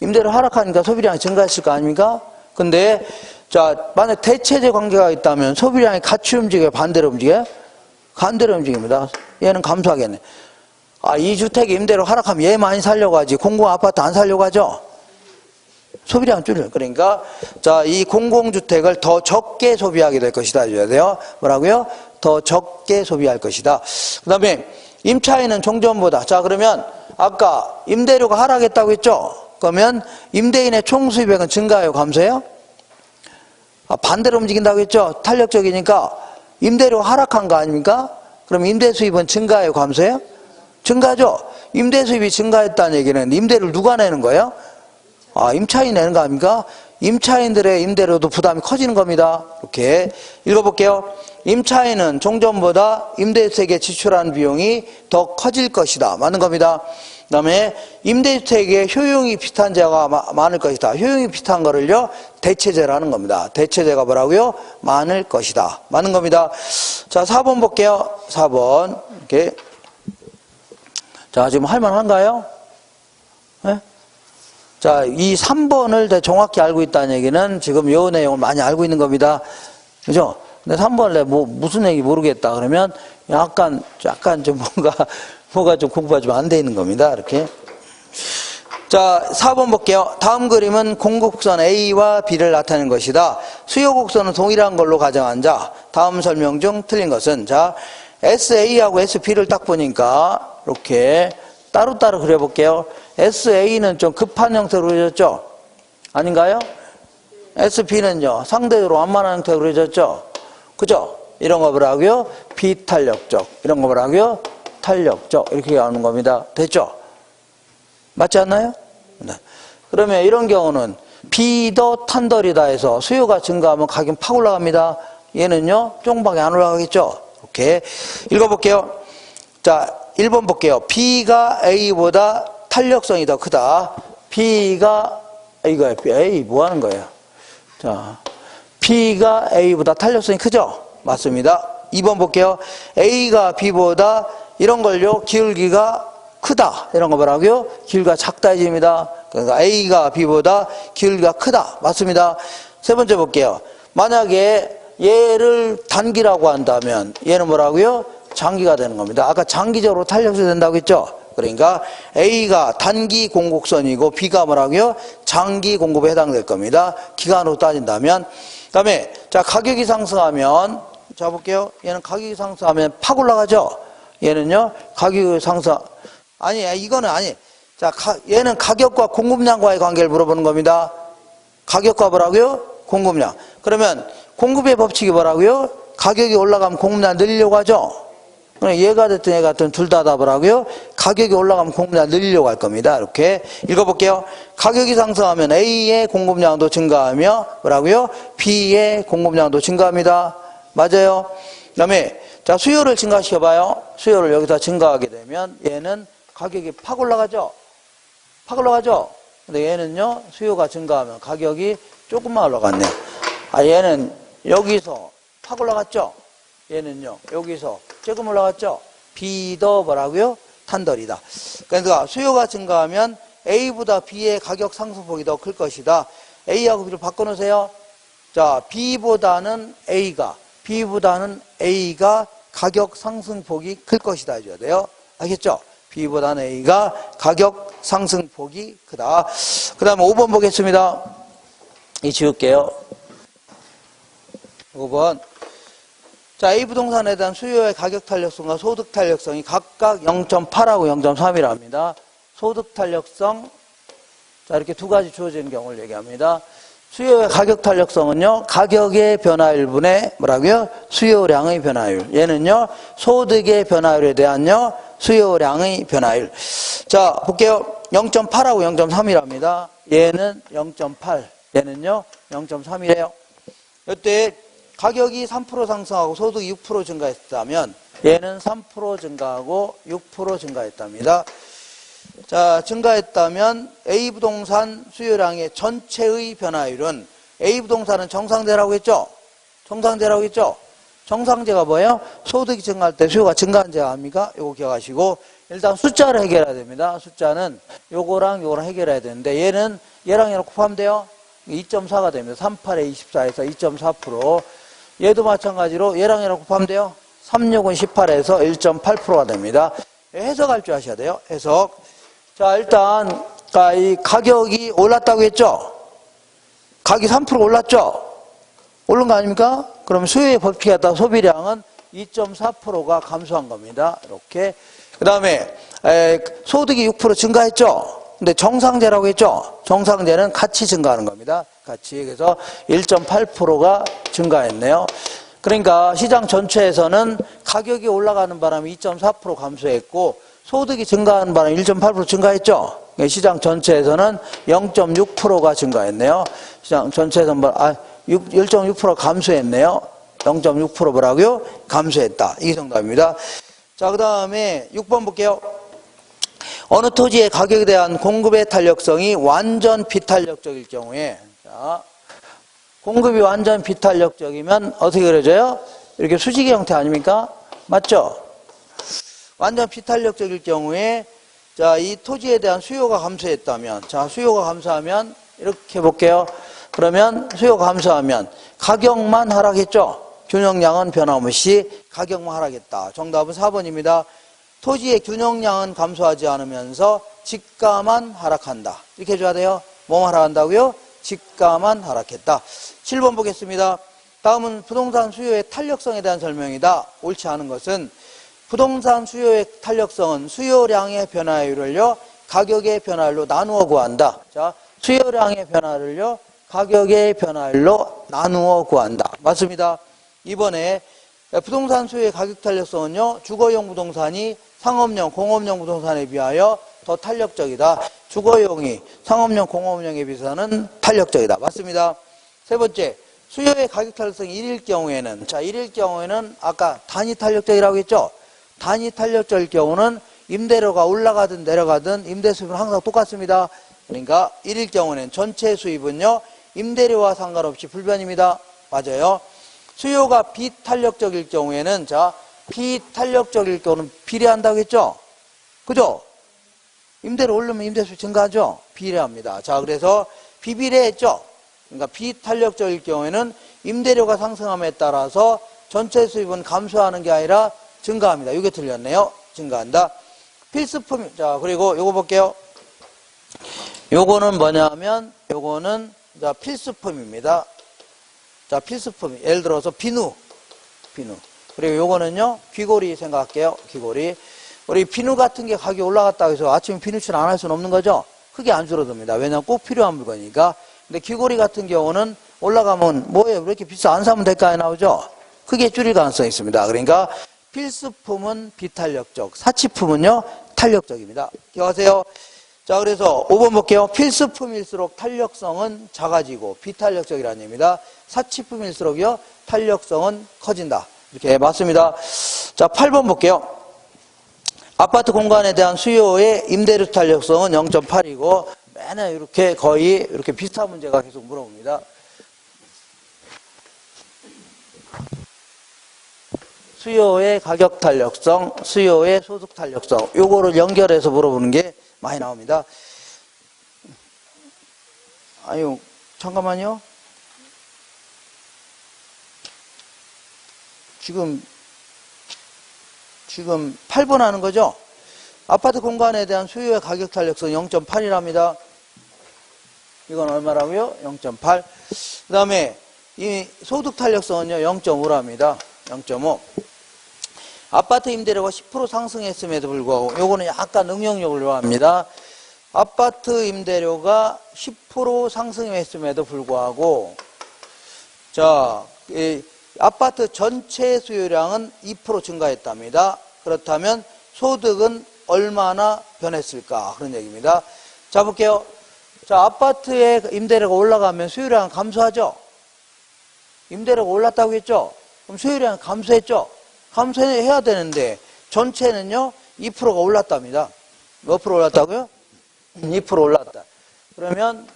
임대료 하락하니까 소비량이 증가했을 거 아닙니까? 근데, 자, 만약 대체재 관계가 있다면 소비량이 같이 움직여요? 반대로 움직여요? 반대로 움직입니다. 얘는 감소하겠네. 이 주택이 임대료 하락하면 얘 많이 살려고 하지. 공공 아파트 안 살려고 하죠? 소비량 줄여요. 그러니까, 자, 이 공공주택을 더 적게 소비하게 될 것이다. 해줘야 돼요. 뭐라고요? 더 적게 소비할 것이다. 그 다음에, 임차인은 종전보다. 자, 그러면, 아까 임대료가 하락했다고 했죠? 그러면 임대인의 총 수입액은 증가해요, 감소해요? 반대로 움직인다고 했죠? 탄력적이니까 임대료 하락한 거 아닙니까? 그럼 임대 수입은 증가해요, 감소해요? 증가죠? 임대 수입이 증가했다는 얘기는 임대를 누가 내는 거예요? 임차인이 내는 거 아닙니까? 임차인들의 임대료도 부담이 커지는 겁니다. 이렇게 읽어볼게요. 임차인은 종전보다 임대주택에 지출하는 비용이 더 커질 것이다. 맞는 겁니다. 그 다음에 임대주택에 효용이 비슷한 제가 많을 것이다. 효용이 비슷한 거를요, 대체제라는 겁니다. 대체제가 뭐라고요? 많을 것이다. 맞는 겁니다. 자, 4번 볼게요. 4번. 이렇게. 자, 지금 할만한가요? 네? 자, 이 3번을 정확히 알고 있다는 얘기는 지금 요 내용을 많이 알고 있는 겁니다. 그죠? 근데 3번을 내가 무슨 얘기 모르겠다. 그러면 약간 좀 뭐가 좀 공부가 좀 안 돼 있는 겁니다. 이렇게. 자, 4번 볼게요. 다음 그림은 공급곡선 A와 B를 나타내는 것이다. 수요 곡선은 동일한 걸로 가정한 자. 다음 설명 중 틀린 것은? 자, SA하고 SB를 딱 보니까 이렇게 따로따로 그려볼게요. SA는 좀 급한 형태로 그려졌죠? 아닌가요? SB는요, 상대적으로 완만한 형태로 그려졌죠? 그죠? 이런 거 뭐라고요? 비탄력적. 이런 거 뭐라고요? 탄력적. 이렇게 나오는 겁니다. 됐죠? 맞지 않나요? 네. 그러면 이런 경우는 B더 탄덜이다 해서 수요가 증가하면 가격은 팍 올라갑니다. 얘는요, 쫑박이 안 올라가겠죠? 이렇게 읽어볼게요. 자, 1번 볼게요. B가 A보다 탄력성이 더 크다. B가, 이거예요. A 뭐 하는 거예요? 자, B가 A보다 탄력성이 크죠? 맞습니다. 2번 볼게요. A가 B보다 이런 걸요, 기울기가 크다. 이런 거 뭐라고요? 기울기가 작다 해집니다. 그러니까 A가 B보다 기울기가 크다. 맞습니다. 세 번째 볼게요. 만약에 얘를 단기라고 한다면 얘는 뭐라고요? 장기가 되는 겁니다. 아까 장기적으로 탄력성이 된다고 했죠? 그러니까 A가 단기 공급선이고 B가 뭐라고요? 장기 공급에 해당될 겁니다. 기간으로 따진다면. 그 다음에 자, 가격이 상승하면, 자 볼게요. 얘는 가격이 상승하면 팍 올라가죠? 얘는요, 가격이 상승, 아니, 이거는 아니. 자, 얘는 가격과 공급량과의 관계를 물어보는 겁니다. 가격과 뭐라고요? 공급량. 그러면 공급의 법칙이 뭐라고요? 가격이 올라가면 공급량 늘리려고 하죠? 얘가 됐든 얘가 됐든 둘 다 뭐라고요? 가격이 올라가면 공급량 늘리려고 할 겁니다. 이렇게 읽어볼게요. 가격이 상승하면 A의 공급량도 증가하며 뭐라고요? B의 공급량도 증가합니다. 맞아요. 그 다음에 자, 수요를 증가시켜봐요. 수요를 여기다 증가하게 되면 얘는 가격이 팍 올라가죠? 팍 올라가죠? 근데 얘는요, 수요가 증가하면 가격이 조금만 올라갔네요. 아, 얘는 여기서 팍 올라갔죠? 얘는요, 여기서 조금 올라갔죠? B더 뭐라고요? 탄덜이다. 그러니까 수요가 증가하면 A보다 B의 가격 상승폭이 더 클 것이다. A하고 B를 바꿔놓으세요. 자, B보다는 A가 가격 상승폭이 클 것이다 해줘야 돼요. 알겠죠? B보다는 A가 가격 상승폭이 크다. 그 다음에 5번 보겠습니다. 이 지울게요. 5번. 자, A 부동산에 대한 수요의 가격 탄력성과 소득 탄력성이 각각 0.8하고 0.3이랍니다. 소득 탄력성, 자, 이렇게 두 가지 주어지는 경우를 얘기합니다. 수요의 가격 탄력성은요, 가격의 변화율분의 뭐라고요? 수요량의 변화율. 얘는요, 소득의 변화율에 대한요, 수요량의 변화율. 자, 볼게요. 0.8하고 0.3이랍니다. 얘는 0.8, 얘는요, 0.3이래요. 이때 가격이 3% 상승하고 소득이 6% 증가했다면 얘는 3% 증가하고 6% 증가했답니다. 자, 증가했다면 A부동산 수요량의 전체의 변화율은, A부동산은 정상제라고 했죠? 정상제라고 했죠? 정상제가 뭐예요? 소득이 증가할 때 수요가 증가한 제가 압니까? 요거 기억하시고, 일단 숫자를 해결해야 됩니다. 숫자는 요거랑 해결해야 되는데, 얘랑 얘랑 곱하면 돼요? 2.4가 됩니다. 38에 24에서 2.4%. 얘도 마찬가지로 얘랑 곱하면 돼요? 36은 18에서 1.8%가 됩니다. 해석할 줄 아셔야 돼요. 해석. 자, 일단 이 가격이 올랐다고 했죠? 가격이 3% 올랐죠? 오른 거 아닙니까? 그럼 수요의 법칙에 따라 소비량은 2.4%가 감소한 겁니다. 이렇게. 그 다음에 소득이 6% 증가했죠? 근데 정상제라고 했죠? 정상제는 같이 증가하는 겁니다. 같이. 그래서 1.8%가 증가했네요. 그러니까 시장 전체에서는 가격이 올라가는 바람에 2.4% 감소했고, 소득이 증가하는 바람에 1.8% 증가했죠? 시장 전체에서는 0.6%가 증가했네요. 시장 전체에서 1.6% 감소했네요. 0.6% 뭐라고요? 감소했다. 이게 정답입니다. 자, 그 다음에 6번 볼게요. 어느 토지의 가격에 대한 공급의 탄력성이 완전 비탄력적일 경우에, 자, 공급이 완전 비탄력적이면 어떻게 그려져요? 이렇게 수직의 형태 아닙니까? 맞죠? 완전 비탄력적일 경우에, 자, 이 토지에 대한 수요가 감소했다면, 자, 수요가 감소하면, 이렇게 볼게요. 그러면 수요가 감소하면 가격만 하락했죠? 균형량은 변함없이 가격만 하락했다. 정답은 4번입니다. 토지의 균형량은 감소하지 않으면서 지가만 하락한다. 이렇게 해줘야 돼요. 뭐만 하락한다고요? 지가만 하락했다. 7번 보겠습니다. 다음은 부동산 수요의 탄력성에 대한 설명이다. 옳지 않은 것은 부동산 수요의 탄력성은 수요량의 변화율을요, 가격의 변화율로 나누어 구한다. 자, 수요량의 변화를요, 가격의 변화율로 나누어 구한다. 맞습니다. 이번에 부동산 수요의 가격 탄력성은요, 주거용 부동산이 상업용, 공업용 부동산에 비하여 더 탄력적이다. 주거용이 상업용, 공업용에 비해서는 탄력적이다. 맞습니다. 세 번째, 수요의 가격 탄력성이 1일 경우에는, 자, 1일 경우에는 아까 단위 탄력적이라고 했죠? 단위 탄력적일 경우는 임대료가 올라가든 내려가든 임대 수입은 항상 똑같습니다. 그러니까 1일 경우는 전체 수입은요, 임대료와 상관없이 불변입니다. 맞아요. 수요가 비탄력적일 경우에는, 자, 비탄력적일 경우는 비례한다고 했죠? 그죠? 임대료 오르면 임대 수입 증가하죠? 비례합니다. 자, 그래서 비비례했죠? 그러니까 비탄력적일 경우에는 임대료가 상승함에 따라서 전체 수입은 감소하는 게 아니라 증가합니다. 이게 틀렸네요. 증가한다. 필수품, 자, 그리고 요거 볼게요. 요거는 뭐냐면, 요거는, 자, 필수품입니다. 자, 필수품. 예를 들어서 비누. 그리고 요거는요, 귀고리 생각할게요. 귀고리. 우리 비누 같은 게 가격이 올라갔다고 해서 아침에 비누칠 안 할 수는 없는 거죠? 크게 안 줄어듭니다. 왜냐면 꼭 필요한 물건이니까. 근데 귀고리 같은 경우는 올라가면 뭐예요? 왜 이렇게 비싸? 안 사면 될까요? 나오죠? 크게 줄일 가능성이 있습니다. 그러니까 필수품은 비탄력적, 사치품은요, 탄력적입니다. 기억하세요? 자, 그래서 5번 볼게요. 필수품일수록 탄력성은 작아지고 비탄력적이라는 얘기입니다. 사치품일수록요, 탄력성은 커진다. 이렇게 맞습니다. 자, 8번 볼게요. 아파트 공간에 대한 수요의 임대료 탄력성은 0.8이고 매년 이렇게 거의 이렇게 비슷한 문제가 계속 물어봅니다. 수요의 가격 탄력성, 수요의 소득 탄력성, 요거를 연결해서 물어보는 게 많이 나옵니다. 아유, 잠깐만요. 지금 8번 하는 거죠? 아파트 공간에 대한 수요의 가격 탄력성 0.8이랍니다. 이건 얼마라고요? 0.8. 그 다음에 이 소득 탄력성은요, 0.5랍니다. 0.5. 아파트 임대료가 10% 상승했음에도 불구하고, 요거는 약간 응용력을 요합니다. 아파트 임대료가 10% 상승했음에도 불구하고, 자, 이 아파트 전체 수요량은 2% 증가했답니다. 그렇다면 소득은 얼마나 변했을까? 그런 얘기입니다. 자, 볼게요. 자, 아파트의 임대료가 올라가면 수요량은 감소하죠? 임대료가 올랐다고 했죠? 그럼 수요량은 감소했죠? 감소해야 되는데, 전체는요, 2%가 올랐답니다. 몇 프로 올랐다고요? 2% 올랐다. 그러면,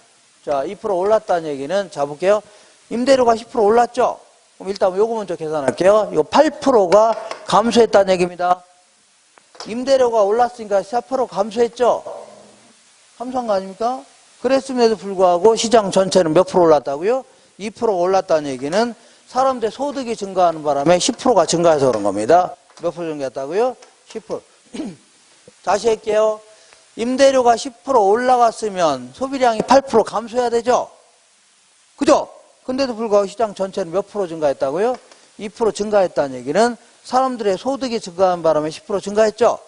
자, 2% 올랐다는 얘기는, 자, 볼게요. 임대료가 10% 올랐죠? 그럼 일단 요거 먼저 계산할게요. 이거 8%가 감소했다는 얘기입니다. 임대료가 올랐으니까 4% 감소했죠? 감소한 거 아닙니까? 그랬음에도 불구하고 시장 전체는 몇 프로 올랐다고요? 2%가 올랐다는 얘기는 사람들의 소득이 증가하는 바람에 10%가 증가해서 그런 겁니다. 몇 프로 증가했다고요? 10%. 다시 할게요. 임대료가 10% 올라갔으면 소비량이 8% 감소해야 되죠? 그죠? 근데도 불구하고 시장 전체는 몇 프로 증가했다고요? 2% 증가했다는 얘기는 사람들의 소득이 증가한 바람에 10% 증가했죠?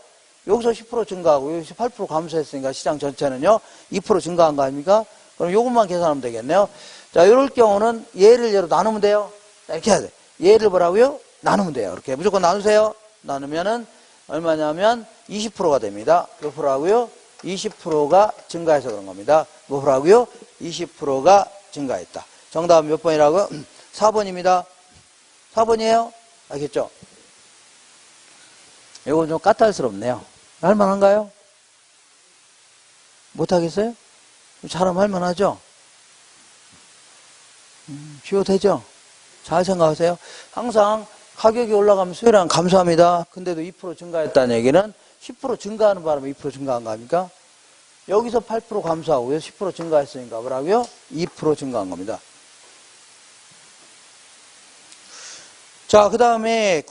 여기서 10% 증가하고 여기서 8% 감소했으니까 시장 전체는요, 2% 증가한 거 아닙니까? 그럼 요것만 계산하면 되겠네요. 자, 이럴 경우는 예를 예로 나누면 돼요. 이렇게 해야 돼. 예를 뭐라고요? 나누면 돼요. 이렇게 무조건 나누세요. 나누면은 얼마냐면 20%가 됩니다. 몇 프로라고요? 20%가 증가해서 그런 겁니다. 뭐라고요? 20%가 증가했다. 정답은 몇 번이라고요? 4번입니다. 4번이에요? 알겠죠? 이거 좀 까탈스럽네요. 할만한가요? 못하겠어요? 잘하면 할만하죠? 쉬워도 되죠? 잘 생각하세요. 항상 가격이 올라가면 수요량 감소합니다. 근데도 2% 증가했다는 얘기는 10% 증가하는 바람에 2% 증가한 거 아닙니까? 여기서 8% 감소하고 여기서 10% 증가했으니까 뭐라고요? 2% 증가한 겁니다. 자, 그 다음에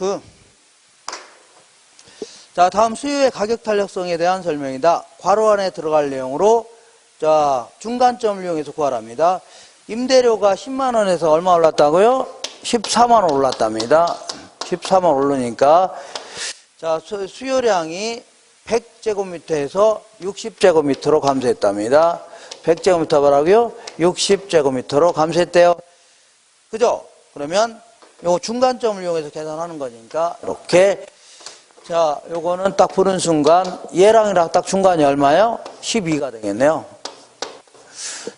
자, 다음 수요의 가격 탄력성에 대한 설명이다. 괄호 안에 들어갈 내용으로 자, 중간점을 이용해서 구하랍니다. 임대료가 10만 원에서 얼마 올랐다고요? 14만 원 올랐답니다. 14만 원 오르니까 자, 수요량이 100제곱미터에서 60제곱미터로 감소했답니다. 100제곱미터 뭐라고요? 60제곱미터로 감소했대요. 그죠? 그러면 요거 중간점을 이용해서 계산하는 거니까 이렇게 자, 요거는 딱 보는 순간 얘랑 딱 중간이 얼마요? 12가 되겠네요.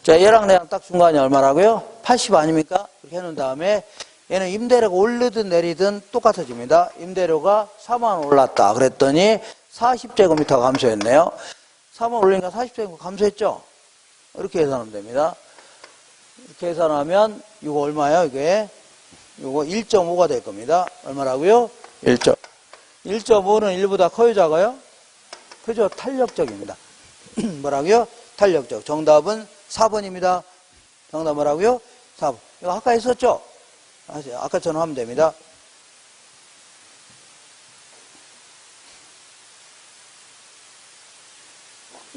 자, 얘랑 딱 중간이 얼마라고요? 80 아닙니까? 이렇게 해놓은 다음에 얘는 임대료가 오르든 내리든 똑같아집니다. 임대료가 4만 원 올랐다. 그랬더니 40제곱미터가 감소했네요. 4만 원 올리니까 40제곱미터 감소했죠? 이렇게 계산하면 됩니다. 이렇게 계산하면 이거 얼마예요? 이게 요거 1.5가 될 겁니다. 얼마라고요? 1.5는 1보다 커요, 작아요? 그죠? 탄력적입니다. 뭐라고요? 탄력적. 정답은 4번입니다. 정답 뭐라고요? 4번. 이거 아까 했었죠? 아까처럼 하면 됩니다.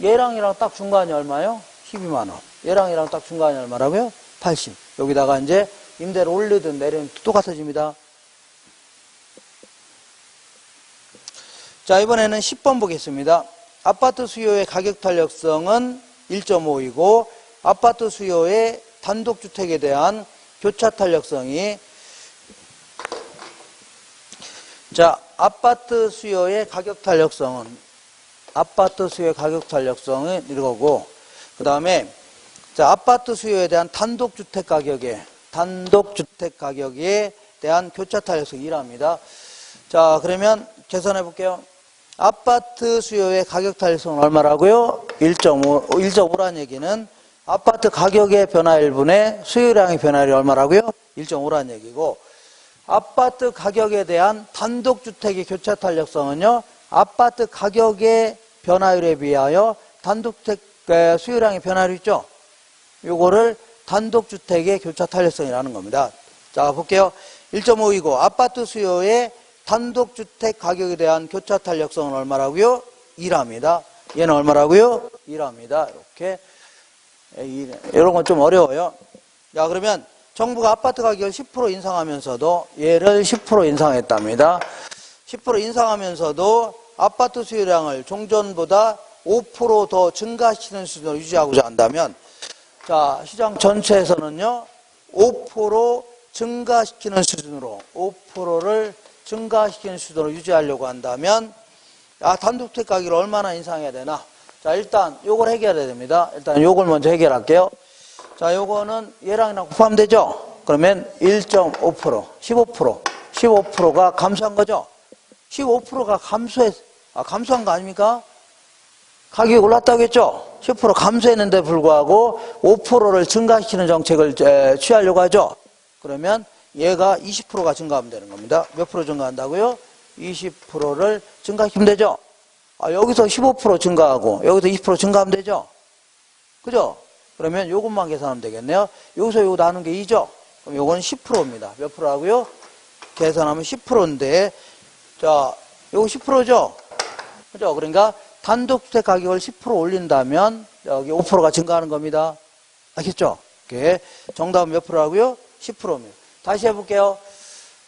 얘랑이랑 딱 중간이 얼마요? 12만 원. 얘랑이랑 딱 중간이 얼마라고요? 80. 여기다가 이제 임대를 올리든 내리든 똑같아집니다. 자, 이번에는 10번 보겠습니다. 아파트 수요의 가격 탄력성은 1.5이고 아파트 수요의 단독주택에 대한 교차 탄력성이 자, 아파트 수요의 가격 탄력성은 이거고 그 다음에 자, 아파트 수요에 대한 단독주택 가격에 대한 교차 탄력성이 1합니다. 자, 그러면 계산해 볼게요. 아파트 수요의 가격 탄력성은 얼마라고요? 1.5라는 얘기는 아파트 가격의 변화일 분의 수요량의 변화율이 얼마라고요? 1.5라는 얘기고 아파트 가격에 대한 단독주택의 교차 탄력성은요. 아파트 가격의 변화율에 비하여 단독주택 수요량의 변화율이 있죠? 요거를 단독주택의 교차 탄력성이라는 겁니다. 자, 볼게요. 1.5이고 아파트 수요의 단독주택 가격에 대한 교차 탄력성은 얼마라고요? 1합니다. 얘는 얼마라고요? 1합니다. 이렇게 이런 건 좀 어려워요. 자, 그러면 정부가 아파트 가격을 10% 인상하면서도 얘를 10% 인상했답니다. 10% 인상하면서도 아파트 수요량을 종전보다 5% 더 증가시키는 수준으로 유지하고자 한다면 자, 시장 전체에서는요 5% 증가시키는 수준으로 5%를 증가시키는 수준으로 유지하려고 한다면 단독주택 가격을 얼마나 인상해야 되나? 자, 일단 요걸 해결해야 됩니다. 일단 요걸 먼저 해결할게요. 자, 요거는 얘랑 곱하면 되죠? 그러면 1.5%, 15%가 감소한 거죠? 15%가 감소한 거 아닙니까? 가격이 올랐다고 했죠? 10% 감소했는데 불구하고 5%를 증가시키는 정책을 취하려고 하죠? 그러면 얘가 20%가 증가하면 되는 겁니다. 몇 프로 증가한다고요? 20%를 증가시키면 되죠? 여기서 15% 증가하고 여기서 20% 증가하면 되죠? 그죠? 그러면 요것만 계산하면 되겠네요. 여기서 요거 나눈 게 2죠? 그럼 요건 10%입니다. 몇 프로라고요? 계산하면 10%인데 자, 요거 10%죠? 그죠? 그러니까 단독주택 가격을 10% 올린다면 여기 5%가 증가하는 겁니다. 알겠죠? 이렇게 정답은 몇 프로라고요? 10%입니다. 다시 해볼게요.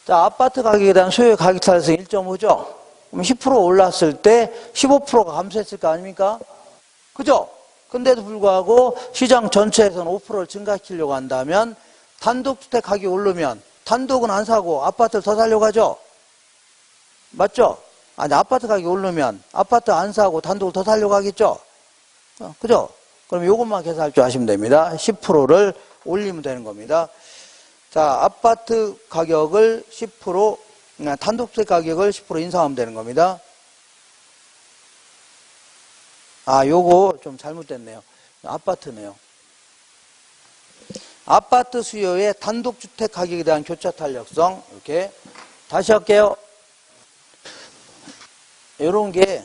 자, 아파트 가격에 대한 소유의 가격 탄력성 1.5죠? 그럼 10% 올랐을 때 15%가 감소했을 거 아닙니까? 그죠? 근데도 불구하고 시장 전체에서는 5%를 증가시키려고 한다면 단독주택 가격이 오르면 단독은 안 사고 아파트를 더 사려고 하죠? 맞죠? 아니, 아파트 가격이 오르면 아파트 안 사고 단독을 더 사려고 하겠죠? 그죠? 그럼 요것만 계산할 줄 아시면 됩니다. 10%를 올리면 되는 겁니다. 자, 아파트 가격을 10%, 단독주택 가격을 10% 인상하면 되는 겁니다. 아, 요거 좀 잘못됐네요. 아파트네요. 아파트 수요의 단독주택 가격에 대한 교차 탄력성. 이렇게. 다시 할게요. 요런 게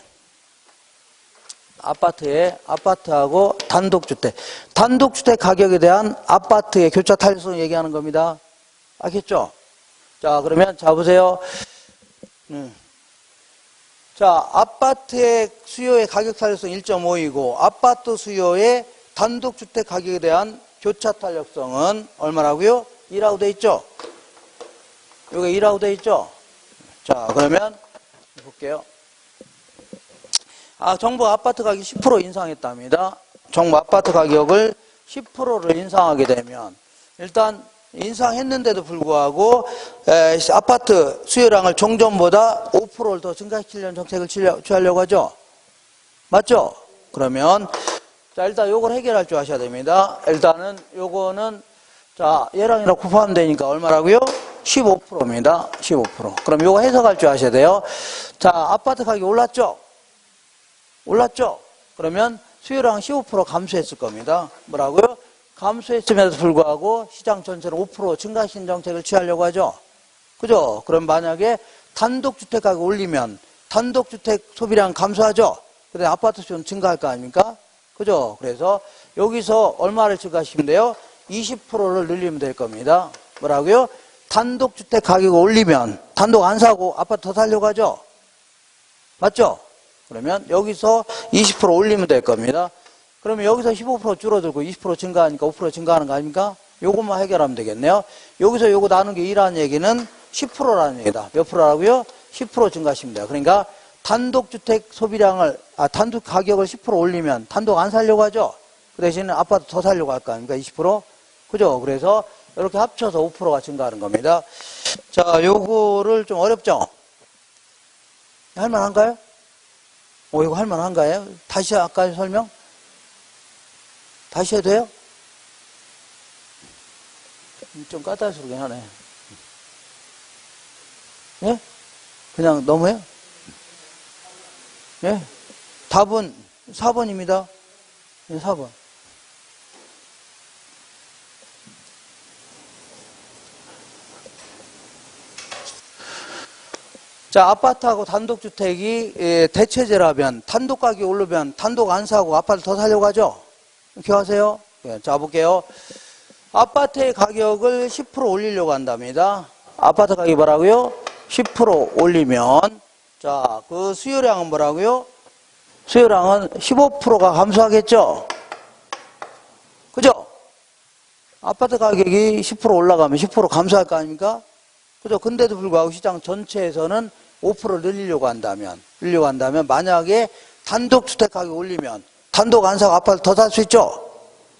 아파트하고 단독주택. 단독주택 가격에 대한 아파트의 교차 탄력성 얘기하는 겁니다. 알겠죠? 자, 그러면 자 보세요. 자, 아파트의 수요의 가격 탄력성 1.5이고 아파트 수요의 단독주택 가격에 대한 교차 탄력성은 얼마라고요? 2라고 돼 있죠? 요게 2라고 돼 있죠? 자, 그러면 볼게요. 정부 아파트 가격 10% 인상했답니다. 정부 아파트 가격을 10%를 인상하게 되면 일단 인상했는데도 불구하고 아파트 수요량을 종전보다 5%를 더 증가시키려는 정책을 취하려고 하죠. 맞죠? 그러면 자, 일단 요걸 해결할 줄 아셔야 됩니다. 일단은 요거는 자, 얘랑이랑 곱하면 되니까 얼마라고요? 15%입니다. 15%. 그럼 요거 해석할 줄 아셔야 돼요. 자, 아파트 가격이 올랐죠? 올랐죠? 그러면 수요량은 15% 감소했을 겁니다. 뭐라고요? 감소했음에도 불구하고 시장 전체를 5% 증가시킨 정책을 취하려고 하죠. 그죠? 그럼 만약에 단독주택 가격 올리면 단독주택 소비량 감소하죠? 근데 아파트 수요는 증가할 거 아닙니까? 그죠? 그래서 여기서 얼마를 증가시키면 돼요? 20%를 늘리면 될 겁니다. 뭐라고요? 단독주택 가격을 올리면 단독 안 사고 아파트 더 살려고 하죠? 맞죠? 그러면 여기서 20% 올리면 될 겁니다. 그러면 여기서 15% 줄어들고 20% 증가하니까 5% 증가하는 거 아닙니까? 요것만 해결하면 되겠네요. 여기서 요거 나눈 게 2라는 얘기는 10%라는 얘기다. 몇 프로라고요? 10% 증가하시면 돼요. 그러니까 단독주택 소비량을, 단독 가격을 10% 올리면 단독 안 살려고 하죠? 그 대신에 아파트 더 살려고 할 거 아닙니까? 20%? 그죠? 그래서 이렇게 합쳐서 5%가 증가하는 겁니다. 자, 요거를 좀 어렵죠? 할만한가요? 이거 할만한가요? 다시 아까 설명? 다시 해도 돼요? 좀 까탈스럽긴 하네. 예? 그냥 너무해요? 예? 답은 4번입니다. 예, 4번. 자, 아파트하고 단독주택이 대체제라면 단독 가격이 오르면 단독 안 사고 아파트 더 사려고 하죠? 기억하세요? 예, 자, 볼게요. 아파트의 가격을 10% 올리려고 한답니다. 아파트 가격이 뭐라고요? 10% 올리면 자, 그 수요량은 뭐라고요? 수요량은 15%가 감소하겠죠? 그죠? 아파트 가격이 10% 올라가면 10% 감소할 거 아닙니까? 그죠? 근데도 불구하고 시장 전체에서는 5% 늘리려고 한다면 만약에 단독주택 가격 올리면 단독 안 사고 아파트 더 살 수 있죠?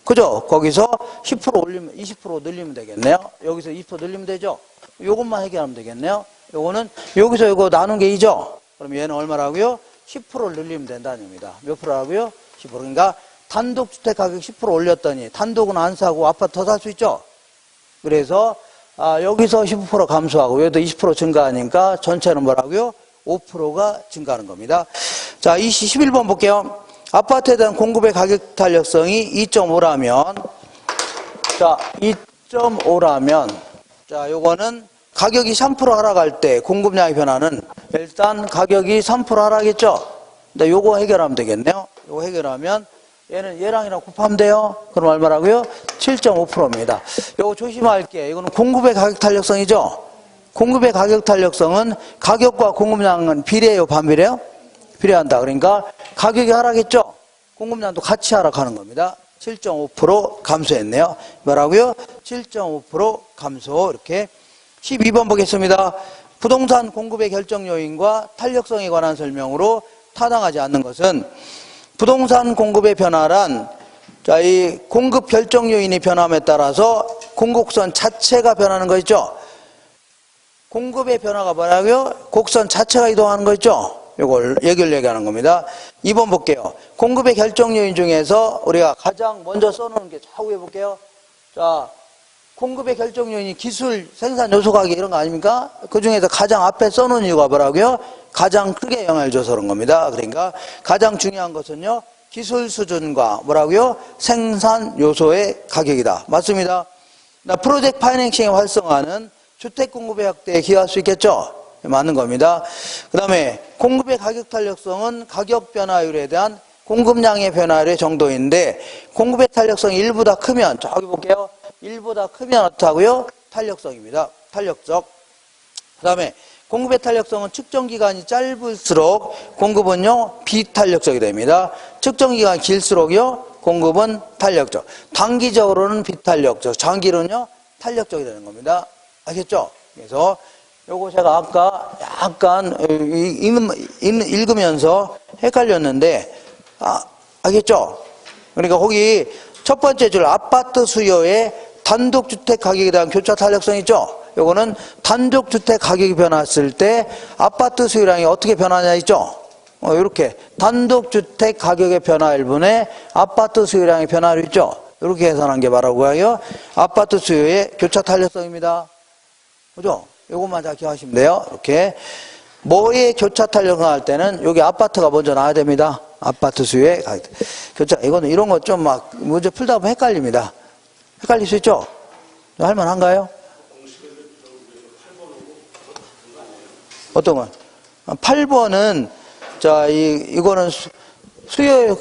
그죠? 거기서 10% 올리면 20% 늘리면 되겠네요. 여기서 20% 늘리면 되죠? 요것만 해결하면 되겠네요. 요거는 여기서 요거 나눈 게 2죠? 그럼 얘는 얼마라고요? 10%를 늘리면 된다는 얘기입니다. 몇 프로라고요? 10%. 그러니까 단독주택 가격 10% 올렸더니 단독은 안 사고 아파트 더 살 수 있죠? 그래서 여기서 15% 감소하고 여기도 20% 증가하니까 전체는 뭐라고요? 5%가 증가하는 겁니다. 자, 11번 볼게요. 아파트에 대한 공급의 가격 탄력성이 2.5라면 자, 2.5라면 자, 요거는 가격이 3% 하락할 때 공급량의 변화는 일단 가격이 3% 하락했죠? 근데 요거 해결하면 되겠네요. 요거 해결하면 얘는 얘랑이랑 곱하면 돼요. 그럼 얼마라고요? 7.5%입니다. 요거 조심할 게 이거는 공급의 가격 탄력성이죠? 공급의 가격 탄력성은 가격과 공급량은 비례해요? 반비례해요? 비례한다. 그러니까 가격이 하락했죠? 공급량도 같이 하락하는 겁니다. 7.5% 감소했네요. 뭐라고요? 7.5% 감소. 이렇게 12번 보겠습니다. 부동산 공급의 결정 요인과 탄력성에 관한 설명으로 타당하지 않는 것은 부동산 공급의 변화란 자, 이 공급 결정 요인이 변함에 따라서 공급선 자체가 변하는 거 있죠? 공급의 변화가 뭐라고요? 곡선 자체가 이동하는 거 있죠? 요걸 얘기하는 겁니다. 2번 볼게요. 공급의 결정 요인 중에서 우리가 가장 먼저 써놓은 게 자, 위에 볼게요. 자, 공급의 결정 요인이 기술, 생산 요소 가격 이런 거 아닙니까? 그 중에서 가장 앞에 써놓은 이유가 뭐라고요? 가장 크게 영향을 줘서 그런 겁니다. 그러니까 가장 중요한 것은요, 기술 수준과 뭐라고요? 생산 요소의 가격이다. 맞습니다. 프로젝트 파이낸싱의 활성화는 주택 공급의 확대에 기여할 수 있겠죠? 맞는 겁니다. 그 다음에 공급의 가격 탄력성은 가격 변화율에 대한 공급량의 변화율의 정도인데, 공급의 탄력성이 1보다 크면, 저기 볼게요. 1보다 크면 어떻다고요? 탄력성입니다. 탄력적. 그 다음에 공급의 탄력성은 측정 기간이 짧을수록 공급은요, 비탄력적이 됩니다. 측정 기간이 길수록요, 공급은 탄력적. 단기적으로는 비탄력적, 장기로는요, 탄력적이 되는 겁니다. 알겠죠? 그래서 요거 제가 아까 약간 읽으면서 헷갈렸는데, 알겠죠? 그러니까 거기 첫 번째 줄 아파트 수요의 단독주택 가격에 대한 교차 탄력성 있죠? 요거는 단독주택 가격이 변했을 때 아파트 수요량이 어떻게 변하냐 있죠? 이렇게 단독주택 가격의 변화율분의 아파트 수요량의 변화율 있죠? 이렇게 계산한 게 바라고요. 아파트 수요의 교차 탄력성입니다. 그죠? 요것만 잘 기억하시면 돼요. 이렇게 뭐의 교차 탄력성 할 때는 여기 아파트가 먼저 나와야 됩니다. 아파트 수요의 교차. 이거는 이런 거 좀 막 문제 풀다 보면 헷갈립니다. 헷갈릴 수 있죠? 할만한가요? 어떤 건? 8번은 자, 이거는 수요의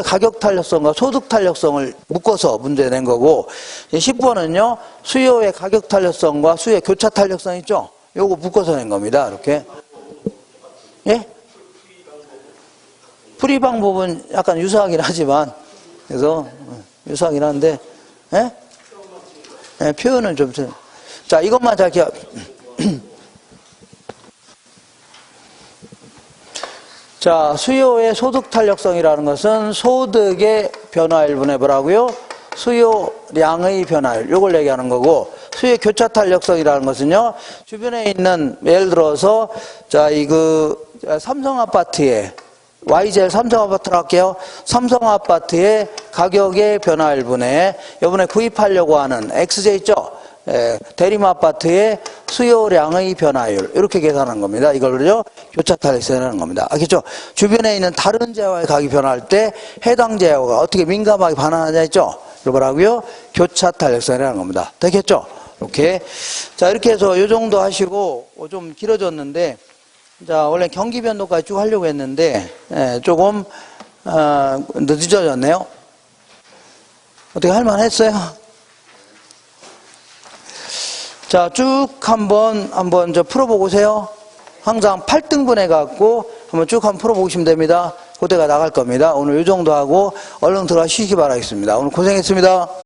가격 탄력성과 소득 탄력성을 묶어서 문제 낸 거고, 10번은요, 수요의 가격 탄력성과 수요의 교차 탄력성 있죠? 요거 묶어서 낸 겁니다. 이렇게. 예? 풀이 방법은 약간 유사하긴 하지만, 그래서, 유사하긴 한데, 예? 예, 표현은 좀, 자, 이것만 잘 기억, 자, 수요의 소득 탄력성이라는 것은 소득의 변화율분의 뭐라고요? 수요량의 변화율, 요걸 얘기하는 거고, 수요의 교차 탄력성이라는 것은요, 주변에 있는, 예를 들어서, 자, 삼성 아파트에, YJ 삼성 아파트로 할게요. 삼성 아파트의 가격의 변화율분의, 이번에 구입하려고 하는 XJ 있죠? 대림 아파트의 수요량의 변화율, 이렇게 계산하는 겁니다. 이걸로요, 교차 탄력성이라는 겁니다. 알겠죠? 주변에 있는 다른 재화의 가격이 변화할 때 해당 재화가 어떻게 민감하게 반응하냐 했죠? 이거 뭐라고요? 교차 탄력성이라는 겁니다. 되겠죠? 이렇게. 자, 이렇게 해서 요 정도 하시고, 좀 길어졌는데, 자, 원래 경기 변동까지 쭉 하려고 했는데, 조금, 늦어졌네요. 어떻게 할만했어요? 자, 쭉 한번 풀어보고 오세요. 항상 8등분 해갖고 한번 쭉 한번 풀어보시면 됩니다. 그때가 나갈 겁니다. 오늘 이 정도 하고 얼른 들어가 쉬시기 바라겠습니다. 오늘 고생했습니다.